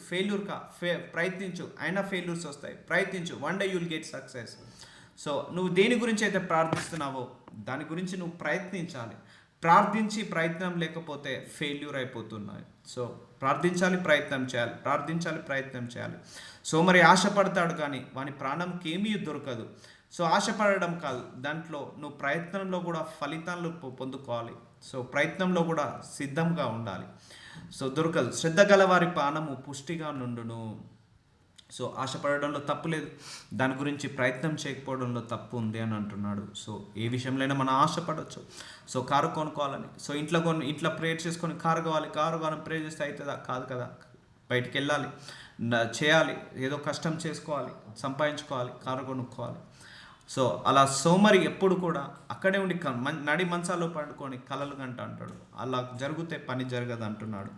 ప్రయత్నించు, అయినా ఫెయిల్యూర్స్ వస్తాయి, ప్రయత్నించు. One day you will get success. So నువ్వు దేని గురించి అయితే ప్రార్థిస్తున్నావో దాని గురించి నువ్వు ప్రయత్నించాలి. ప్రార్థించి ప్రయత్నం లేకపోతే ఫెయిల్యూర్ అయిపోతున్నాయి. సో ప్రార్థించాలి, ప్రయత్నం చేయాలి, ప్రార్థించాలి, ప్రయత్నం చేయాలి. సో మరి ఆశపడతాడు కానీ వాని ప్రాణంకి ఏమీ దొరకదు. సో ఆశపడడం కాదు, దాంట్లో నువ్వు ప్రయత్నంలో కూడా ఫలితాలు పొందుకోవాలి. సో ప్రయత్నంలో కూడా సిద్ధంగా ఉండాలి. సో దొరకదు. శ్రద్ధ గలవారి ప్రాణము పుష్టిగా నుండును. సో ఆశపడడంలో తప్పు లేదు, దాని గురించి ప్రయత్నం చేయకపోవడంలో తప్పు ఉంది అని అంటున్నాడు. సో ఏ విషయంలో మనం ఆశపడవచ్చు. సో కారు కొనుక్కోవాలని, సో ఇంట్లో ప్రేయర్ చేసుకొని కారు కావాలని ప్రేయర్ చేస్తే అవుతుందా? కాదు కదా. బయటికి వెళ్ళాలి, చేయాలి, ఏదో కష్టం చేసుకోవాలి, సంపాదించుకోవాలి, కారు కొనుక్కోవాలి. సో అలా సోమరి ఎప్పుడు కూడా అక్కడే ఉండి నడి మంచాల్లో పడుకొని కలలు గంట అంటాడు. అలా జరిగితే పని జరగదు అంటున్నాడు.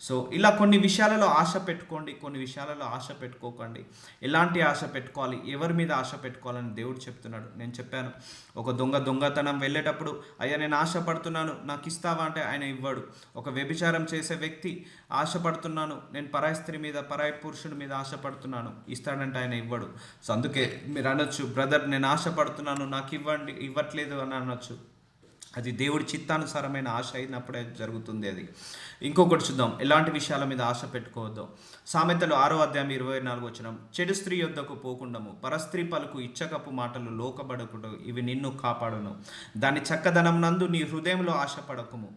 సో ఇలా కొన్ని విషయాలలో ఆశ పెట్టుకోండి, కొన్ని విషయాలలో ఆశ పెట్టుకోకండి. ఎలాంటి ఆశ పెట్టుకోవాలి, ఎవరి మీద ఆశ పెట్టుకోవాలని దేవుడు చెప్తున్నాడు. నేను చెప్పాను, ఒక దొంగతనం వెళ్ళేటప్పుడు, అయ్యా నేను ఆశపడుతున్నాను నాకు ఇస్తావా అంటే ఆయన ఇవ్వడు. ఒక వ్యభిచారం చేసే వ్యక్తి, ఆశపడుతున్నాను నేను పరాయి స్త్రీ మీద, పరాయి పురుషుడి మీద ఆశపడుతున్నాను, ఇస్తాడంటే ఆయన ఇవ్వడు. సో అందుకే మీరు అనొచ్చు, బ్రదర్ నేను ఆశపడుతున్నాను నాకు ఇవ్వట్లేదు అని అనొచ్చు. అది దేవుడి చిత్తానుసారమైన ఆశ అయినప్పుడే జరుగుతుంది అది. ఇంకొకటి చూద్దాం, ఎలాంటి విషయాల మీద ఆశ పెట్టుకోవద్దు. సామెతలు 6:24 చెడు స్త్రీ యొద్దకు పోకుండము, పరస్త్రీ పలుకు ఇచ్చకపు మాటలు లోకబడకుడు, ఇవి నిన్ను కాపాడును. దాని చక్కదనం నందు నీ హృదయంలో ఆశపడకము,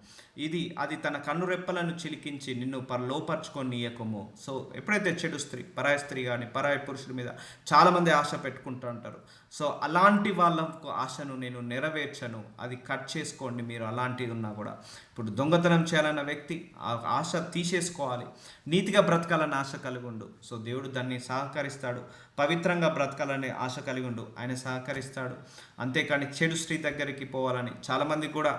అది తన కన్నురెప్పలను చిలికించి నిన్ను లోపరుచుకొని నీయకము. సో ఎప్పుడైతే చెడు స్త్రీ, పరాయి స్త్రీ కానీ పరాయి పురుషుడి మీద చాలామంది ఆశ పెట్టుకుంటూ ఉంటారు. సో అలాంటి వాళ్ళకు ఆశను నేను నెరవేర్చను, అది కట్ చేసుకోండి మీరు. అలాంటివి ఉన్నా కూడా, ఇప్పుడు దొంగతనం చేయాలన్న వ్యక్తి ఆ ఆశ తీసేసుకోవాలి. నీతిగా బ్రతకాలన్న ఆశ కలిగి ఉండు. సో దేవుడు దాన్ని సహకరిస్తాడు. పవిత్రంగా బ్రతకాలనే ఆశ కలిగి ఉండు, ఆయన సహకరిస్తాడు. అంతేకాని చెడు స్త్రీ దగ్గరికి పోవాలని చాలామంది కూడా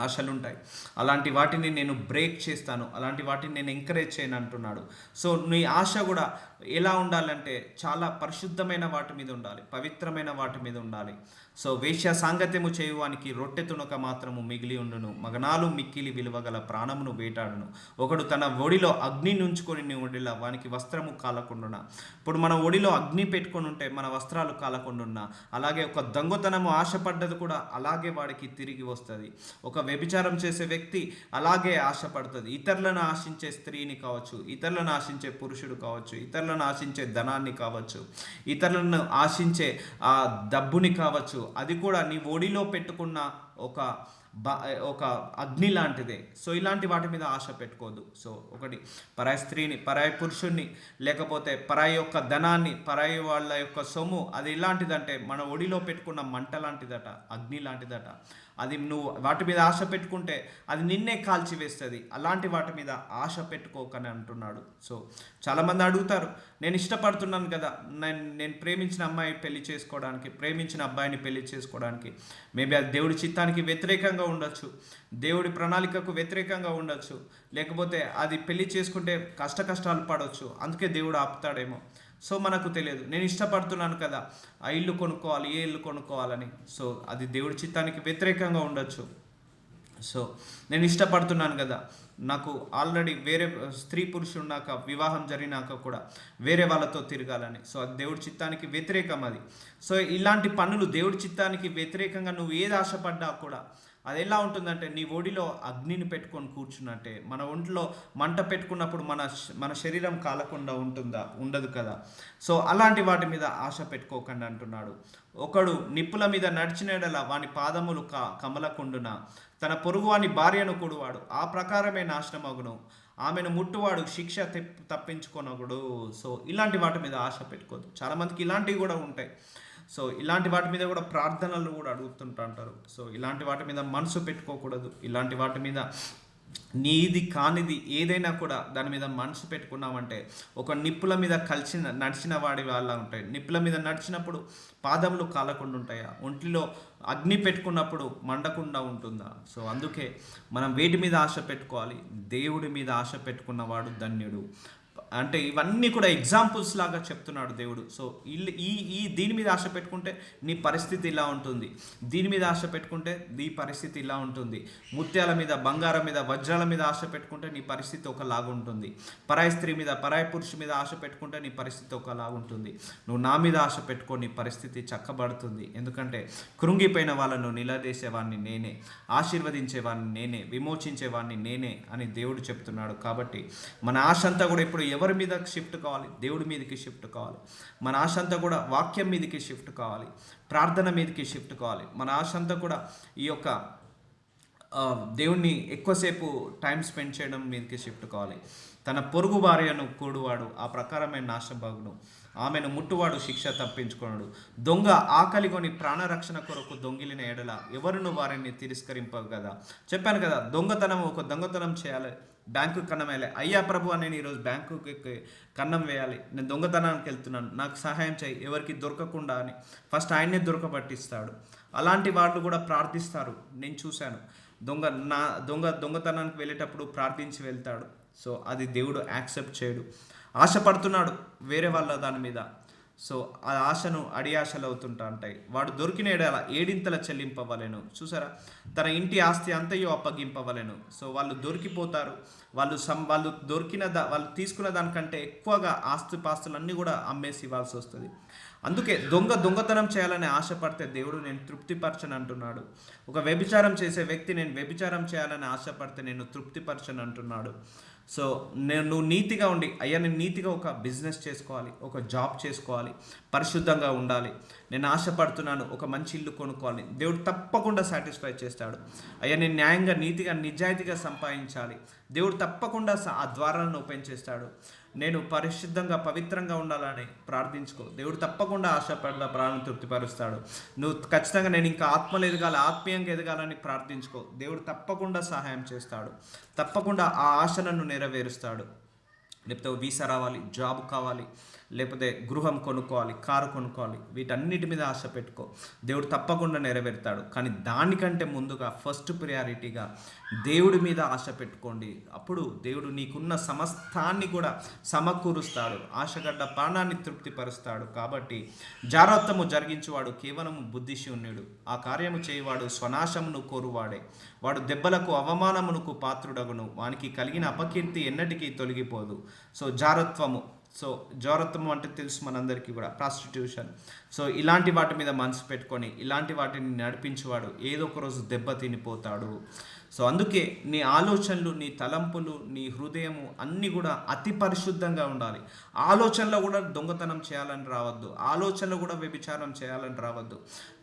ఆశలు ఉంటాయి. అలాంటి వాటిని నేను బ్రేక్ చేస్తాను, అలాంటి వాటిని నేను ఎంకరేజ్ చేయను అంటున్నాడు. సో నీ ఆశ కూడా ఎలా ఉండాలంటే చాలా పరిశుద్ధమైన వాటి మీద ఉండాలి, పవిత్రమైన వాటి మీద ఉండాలి. సో వేశ్య సాంగత్యము చేయువానికి రొట్టె తునక మాత్రము మిగిలి ఉండును, మగనాలు మిక్కిలి విలువగల ప్రాణమును వేటాడును. ఒకడు తన ఒడిలో అగ్ని నుంచుకొని ఒడిలా వానికి వస్త్రము కాలకుండునా. ఇప్పుడు మన ఒడిలో అగ్ని పెట్టుకొని ఉంటే మన వస్త్రాలు కాలకుండున్నా, అలాగే ఒక దొంగతనము ఆశపడ్డది కూడా అలాగే వాడికి తిరిగి వస్తుంది. ఒక వ్యభిచారం చేసే వ్యక్తి అలాగే ఆశపడుతుంది. ఇతరులను ఆశించే స్త్రీని కావచ్చు, ఇతరులను ఆశించే పురుషుడు కావచ్చు, ఇతరులను ఆశించే ధనాన్ని కావచ్చు, ఇతరులను ఆశించే ఆ డబ్బుని కావచ్చు, అది కూడా నీ ఒడిలో పెట్టుకున్న ఒక అగ్ని లాంటిదే. సో ఇలాంటి వాటి మీద ఆశ పెట్టుకోవద్దు. సో ఒకటి, పరాయి స్త్రీని, పరాయి పురుషుణ్ణి, లేకపోతే పరాయి యొక్క ధనాన్ని, పరాయి వాళ్ళ యొక్క సొమ్ము, అది ఎలాంటిదంటే మన ఒడిలో పెట్టుకున్న మంట లాంటిదట, అగ్ని లాంటిదట. అది నువ్వు వాటి మీద ఆశ పెట్టుకుంటే అది నిన్నే కాల్చివేస్తుంది. అలాంటి వాటి మీద ఆశ పెట్టుకోకని అంటున్నాడు. సో చాలామంది అడుగుతారు, నేను ఇష్టపడుతున్నాను కదా, నేను ప్రేమించిన అమ్మాయి పెళ్లి చేసుకోవడానికి, ప్రేమించిన అబ్బాయిని పెళ్లి చేసుకోవడానికి, మేబీ అది దేవుడి చిత్తానికి వ్యతిరేకంగా ఉండొచ్చు, దేవుడి ప్రణాళికకు వ్యతిరేకంగా ఉండొచ్చు, లేకపోతే అది పెళ్లి చేసుకుంటే కష్టాలు పడవచ్చు, అందుకే దేవుడు ఆపుతాడేమో. సో మనకు తెలియదు. నేను ఇష్టపడుతున్నాను కదా, ఆ ఇల్లు కొనుక్కోవాలి, ఏ ఇల్లు కొనుక్కోవాలని. సో అది దేవుడి చిత్తానికి వ్యతిరేకంగా ఉండొచ్చు. సో నేను ఇష్టపడుతున్నాను కదా, నాకు ఆల్రెడీ వేరే స్త్రీ పురుషున్నాక, వివాహం జరిగినాక కూడా వేరే వాళ్ళతో తిరగాలని. సో అది దేవుడి చిత్తానికి వ్యతిరేకం అది. సో ఇలాంటి పనులు దేవుడి చిత్తానికి వ్యతిరేకంగా నువ్వు ఏది ఆశపడ్డా కూడా అది ఎలా ఉంటుందంటే నీ ఒడిలో అగ్నిని పెట్టుకొని కూర్చున్నట్టే. మన ఒంట్లో మంట పెట్టుకున్నప్పుడు మన శరీరం కాలకుండా ఉంటుందా? ఉండదు కదా. సో అలాంటి వాటి మీద ఆశ పెట్టుకోకండి అంటున్నాడు. ఒకడు నిప్పుల మీద నడిచిన యెడల వాని పాదములు కమలకుండున, తన పొరుగువాని భార్యను కూడువాడు ఆ ప్రకారమే నాశనమగును, ఆమెను ముట్టువాడు శిక్ష తప్పించుకొనగుడు. సో ఇలాంటి వాటి మీద ఆశ పెట్టుకోవద్దు. చాలామందికి ఇలాంటివి కూడా ఉంటాయి. సో ఇలాంటి వాటి మీద కూడా ప్రార్థనలు కూడా అడుగుతుంటారు. సో ఇలాంటి వాటి మీద మనసు పెట్టుకోకూడదు. ఇలాంటి వాటి మీద నీది కానిది ఏదైనా కూడా దాని మీద మనసు పెట్టుకున్నామంటే ఒక నిప్పుల మీద నడిచిన వాడి వాళ్ళ ఉంటాయి. నిప్పుల మీద నడిచినప్పుడు పాదములు కాలకుండా ఉంటాయా? ఒంటిలో అగ్ని పెట్టుకున్నప్పుడు మండకుండా ఉంటుందా? సో అందుకే మనం వేటి మీద ఆశ పెట్టుకోవాలి? దేవుడి మీద ఆశ పెట్టుకున్నవాడు ధన్యుడు. అంటే ఇవన్నీ కూడా ఎగ్జాంపుల్స్ లాగా చెప్తున్నాడు దేవుడు. సో ఈ దీని మీద ఆశ పెట్టుకుంటే నీ పరిస్థితి ఇలా ఉంటుంది, దీని మీద ఆశ పెట్టుకుంటే నీ పరిస్థితి ఇలా ఉంటుంది. ముత్యాల మీద, బంగారం మీద, వజ్రాల మీద ఆశ పెట్టుకుంటే నీ పరిస్థితి ఒకలాగా ఉంటుంది. పరాయి స్త్రీ మీద, పరాయి పురుషు మీద ఆశ పెట్టుకుంటే నీ పరిస్థితి ఒకలాగా ఉంటుంది. నువ్వు నా మీద ఆశ పెట్టుకో, నీ పరిస్థితి చక్కబడుతుంది. ఎందుకంటే కృంగిపోయిన వాళ్ళను నిలదీసేవాడిని నేనే, ఆశీర్వదించేవాడిని నేనే, విమోచించేవాడిని నేనే అని దేవుడు చెప్తున్నాడు. కాబట్టి మన ఆశ అంతా కూడా ఇప్పుడు ఎవరి మీద షిఫ్ట్ కావాలి? దేవుడి మీదకి షిఫ్ట్ కావాలి. మన ఆశ అంతా కూడా వాక్యం మీదకి షిఫ్ట్ కావాలి, ప్రార్థన మీదకి షిఫ్ట్ కావాలి. మన ఆశ అంతా కూడా ఈ యొక్క దేవుణ్ణి ఎక్కువసేపు టైం స్పెండ్ చేయడం మీదకి షిఫ్ట్ కావాలి. తన పొరుగు భార్యను కూడువాడు ఆ ప్రకారమైన నాశనమగును, ఆమెను ముట్టువాడు శిక్ష తప్పించుకున్నాడు. దొంగ ఆకలిగొని ప్రాణరక్షణ కొరకు దొంగిలిన ఎడల ఎవరును వారిని తిరస్కరింపవు కదా. చెప్పాను కదా, ఒక దొంగతనం చేయాలి, బ్యాంకు కన్నం వేయాలి. అయ్యా ప్రభు అని నేను ఈరోజు బ్యాంకుకి కన్నం వేయాలి, నేను దొంగతనానికి వెళ్తున్నాను, నాకు సహాయం చేయి, ఎవరికి దొరకకుండా అని ఫస్ట్ ఆయన్నే దొరకబట్టిస్తాడు. అలాంటి వాళ్ళు కూడా ప్రార్థిస్తారు, నేను చూశాను. దొంగతనానికి వెళ్ళేటప్పుడు ప్రార్థించి వెళ్తాడు. సో అది దేవుడు యాక్సెప్ట్ చేయడు. ఆశపడుతున్నాడు వేరే వాళ్ళ దాని మీద. సో ఆ ఆశను అడియాశలు అవుతుంటా ఉంటాయి. వాడు దొరికిన ఎడల ఏడింతల చెల్లింపవలెను. చూసారా, తన ఇంటి ఆస్తి అంతయో అప్పగింపవలెను. సో వాళ్ళు దొరికిపోతారు. వాళ్ళు వాళ్ళు తీసుకున్న దానికంటే ఎక్కువగా ఆస్తిపాస్తులన్నీ కూడా అమ్మేసి ఇవ్వాల్సి వస్తుంది. అందుకే దొంగతనం చేయాలని ఆశపడితే దేవుడు నేను తృప్తిపరచను అంటున్నాడు. ఒక వ్యభిచారం చేసే వ్యక్తి నేను వ్యభిచారం చేయాలని ఆశపడితే నేను తృప్తిపరచను అంటున్నాడు. సో నువ్వు నీతిగా ఉండి, అయ్యా నేను నీతిగా ఒక బిజినెస్ చేసుకోవాలి, ఒక జాబ్ చేసుకోవాలి, పరిశుద్ధంగా ఉండాలి, నేను ఆశపడుతున్నాను ఒక మంచి ఇల్లు కొనుక్కోవాలి, దేవుడు తప్పకుండా సాటిస్ఫై చేస్తాడు. అయ్యా నేను న్యాయంగా, నీతిగా, నిజాయితీగా సంపాదించాలి, దేవుడు తప్పకుండా ఆ ద్వారాలను ఓపెన్ చేస్తాడు. నేను పరిశుద్ధంగా, పవిత్రంగా ఉండాలని ప్రార్థించుకో, దేవుడు తప్పకుండా ఆశపడ్డ ప్రాణం తృప్తిపరుస్తాడు. నువ్వు ఖచ్చితంగా నేను ఇంకా ఆత్మలు ఎదగాలి, ఆత్మీయంగా ఎదగాలని ప్రార్థించుకో, దేవుడు తప్పకుండా సహాయం చేస్తాడు, తప్పకుండా ఆ ఆశలను నెరవేరుస్తాడు. లేకపోతే వీసా రావాలి, జాబ్ కావాలి, లేకపోతే గృహం కొనుక్కోవాలి, కారు కొనుక్కోవాలి, వీటన్నిటి మీద ఆశ పెట్టుకో, దేవుడు తప్పకుండా నెరవేరుతాడు. కానీ దానికంటే ముందుగా ఫస్ట్ ప్రియారిటీగా దేవుడి మీద ఆశ పెట్టుకోండి. అప్పుడు దేవుడు నీకున్న సమస్తాన్ని కూడా సమకూరుస్తాడు, ఆశగడ్డ ప్రాణాన్ని తృప్తిపరుస్తాడు. కాబట్టి జాగ్రత్తము జరిగించువాడు కేవలము బుద్ధిశూన్యుడు, ఆ కార్యము చేయవాడు స్వనాశమును కోరువాడే. వాడు దెబ్బలకు అవమానమునకు పాత్రుడగును, వానికి కలిగిన అపకీర్తి ఎన్నటికీ తొలగిపోదు. సో జారత్వం అంటే తెలుసు మనందరికీ కూడా, ప్రాస్టిట్యూషన్. సో ఇలాంటి వాటి మీద మనసు పెట్టుకొని ఇలాంటి వాటిని నడిపించేవాడు ఏదో ఒక రోజు దెబ్బ తినిపోతాడు. సో అందుకే నీ ఆలోచనలు, నీ తలంపులు, నీ హృదయము అన్నీ కూడా అతి పరిశుద్ధంగా ఉండాలి. ఆలోచనలో కూడా దొంగతనం చేయాలని రావద్దు, ఆలోచనలో కూడా వ్యభిచారం చేయాలని రావద్దు,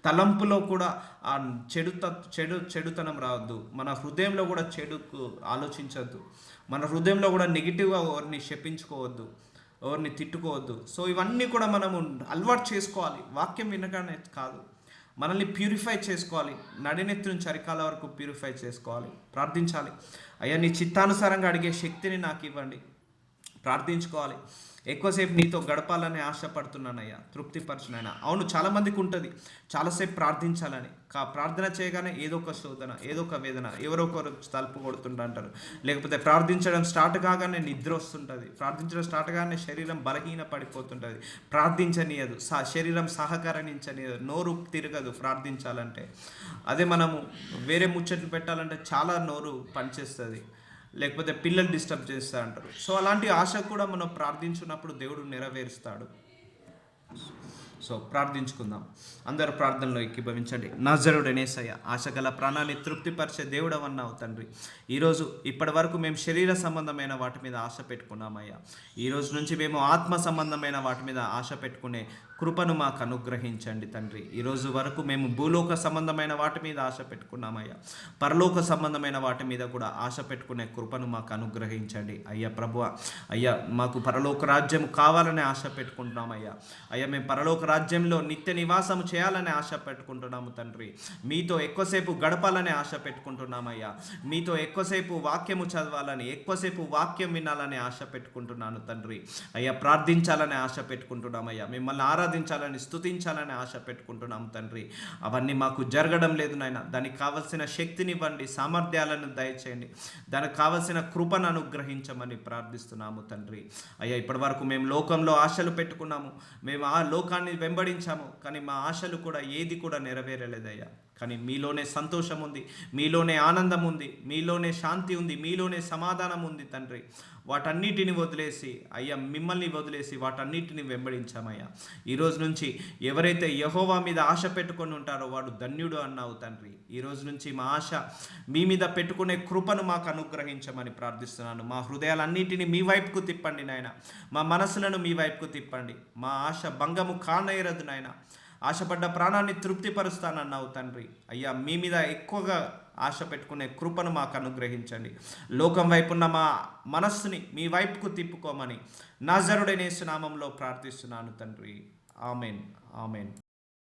తలంపులో కూడా చెడుతనం రావద్దు, మన హృదయంలో కూడా చెడుకు ఆలోచించద్దు, మన హృదయంలో కూడా నెగిటివ్గా ఎవరిని శపించుకోవద్దు, ఎవరిని తిట్టుకోవద్దు. సో ఇవన్నీ కూడా మనము అలవాటు చేసుకోవాలి. వాక్యం వినగానే కాదు, మనల్ని ప్యూరిఫై చేసుకోవాలి, నడినెత్తి నుంచి అరికాల వరకు ప్యూరిఫై చేసుకోవాలి. ప్రార్థించాలి, అయ్యా నీ చిత్తానుసారంగా అడిగే శక్తిని నాకు ఇవ్వండి. ప్రార్థించుకోవాలి, ఎక్కువసేపు నీతో గడపాలని ఆశపడుతున్నానయ్యా, తృప్తిపరచునైనా. అవును, చాలామందికి ఉంటుంది చాలాసేపు ప్రార్థించాలని. ప్రార్థన చేయగానే ఏదో ఒక శోధన, ఏదో ఒక వేదన, ఎవరో ఒకరు తలుపు కొడుతుంటారు, లేకపోతే ప్రార్థించడం స్టార్ట్ కాగానే నిద్ర వస్తుంటుంది, ప్రార్థించడం స్టార్ట్ కాగానే శరీరం బలహీన పడిపోతుంటుంది, ప్రార్థించనీయదు, శరీరం సహకరించనీయదు, నోరు తిరగదు ప్రార్థించాలంటే. అదే మనము వేరే ముచ్చట్లు పెట్టాలంటే చాలా నోరు పనిచేస్తుంది, లేకపోతే పిల్లలు డిస్టర్బ్ చేస్తూ అంటారు. సో అలాంటి ఆశ కూడా మనం ప్రార్థించినప్పుడు దేవుడు నెరవేరుస్తాడు. సో ప్రార్థించుకుందాం. అందరూ ప్రార్థనలో ఏకీభవించండి. నజరుడైన యేసయ్య, ఆశగల ప్రాణాన్ని తృప్తిపరిచే దేవుడవన్నావు తండ్రి. ఈరోజు ఇప్పటి వరకు మేము శరీర సంబంధమైన వాటి మీద ఆశ పెట్టుకున్నామయ్యా. ఈరోజు నుంచి మేము ఆత్మ సంబంధమైన వాటి మీద ఆశ పెట్టుకునే కృపను మాకు అనుగ్రహించండి తండ్రి. ఈరోజు వరకు మేము భూలోక సంబంధమైన వాటి మీద ఆశ పెట్టుకున్నామయ్యా. పరలోక సంబంధమైన వాటి మీద కూడా ఆశ పెట్టుకునే కృపను మాకు అనుగ్రహించండి అయ్యా. ప్రభువ అయ్యా, మాకు పరలోక రాజ్యం కావాలనే ఆశ పెట్టుకుంటున్నామయ్యా. అయ్యా, మేము పరలోక రాజ్యంలో నిత్య నివాసం చేయాలనే ఆశ పెట్టుకుంటున్నాము తండ్రి. మీతో ఎక్కువసేపు గడపాలనే ఆశ పెట్టుకుంటున్నామయ్యా. మీతో ఎక్కువసేపు వాక్యము చదవాలని, ఎక్కువసేపు వాక్యం వినాలని ఆశ పెట్టుకుంటున్నాను తండ్రి. అయ్యా, ప్రార్థించాలని ఆశ పెట్టుకుంటున్నామయ్యా. మిమ్మల్ని ఆరాధించాలని, స్తుతించాలని ఆశ పెట్టుకుంటున్నాం తండ్రి. అవన్నీ మాకు జరగడం లేదు నాయన. దానికి కావలసిన శక్తినివ్వండి, సామర్థ్యాలను దయచేయండి, దానికి కావలసిన కృపను అనుగ్రహించమని ప్రార్థిస్తున్నాము తండ్రి. అయ్యా, ఇప్పటి వరకు మేము లోకంలో ఆశలు పెట్టుకున్నాము, మేము ఆ లోకాన్ని వెంబడించాము, కానీ మా ఆశలు కూడా ఏది కూడా నెరవేరలేదయ్యా. కానీ మీలోనే సంతోషం ఉంది, మీలోనే ఆనందం ఉంది, మీలోనే శాంతి ఉంది, మీలోనే సమాధానం ఉంది తండ్రి. వాటన్నిటిని వదిలేసి అయ్యా, మిమ్మల్ని వదిలేసి వాటన్నిటిని వెంబడించామయ్యా. ఈరోజు నుంచి ఎవరైతే యెహోవా మీద ఆశ పెట్టుకొని ఉంటారో వాడు ధన్యుడు అన్నావు తండ్రి. ఈరోజు నుంచి మా ఆశ మీ మీద పెట్టుకునే కృపను మాకు అనుగ్రహించమని ప్రార్థిస్తున్నాను. మా హృదయాలన్నిటినీ మీ వైపుకు తిప్పండి నాయన. మా మనసులను మీ వైపుకు తిప్పండి. మా ఆశ భంగము కానేరదు నాయన. ఆశపడ్డ ప్రాణాన్ని తృప్తిపరుస్తానన్నావు తండ్రి. అయ్యా, మీ మీద ఎక్కువగా ఆశ పెట్టుకునే కృపను మాకు అనుగ్రహించండి. లోకం వైపున్న మా మనస్సుని మీ వైపుకు తిప్పుకోమని నజరుడైన యేసు నామములో ప్రార్థిస్తున్నాను తండ్రి. Amen, amen.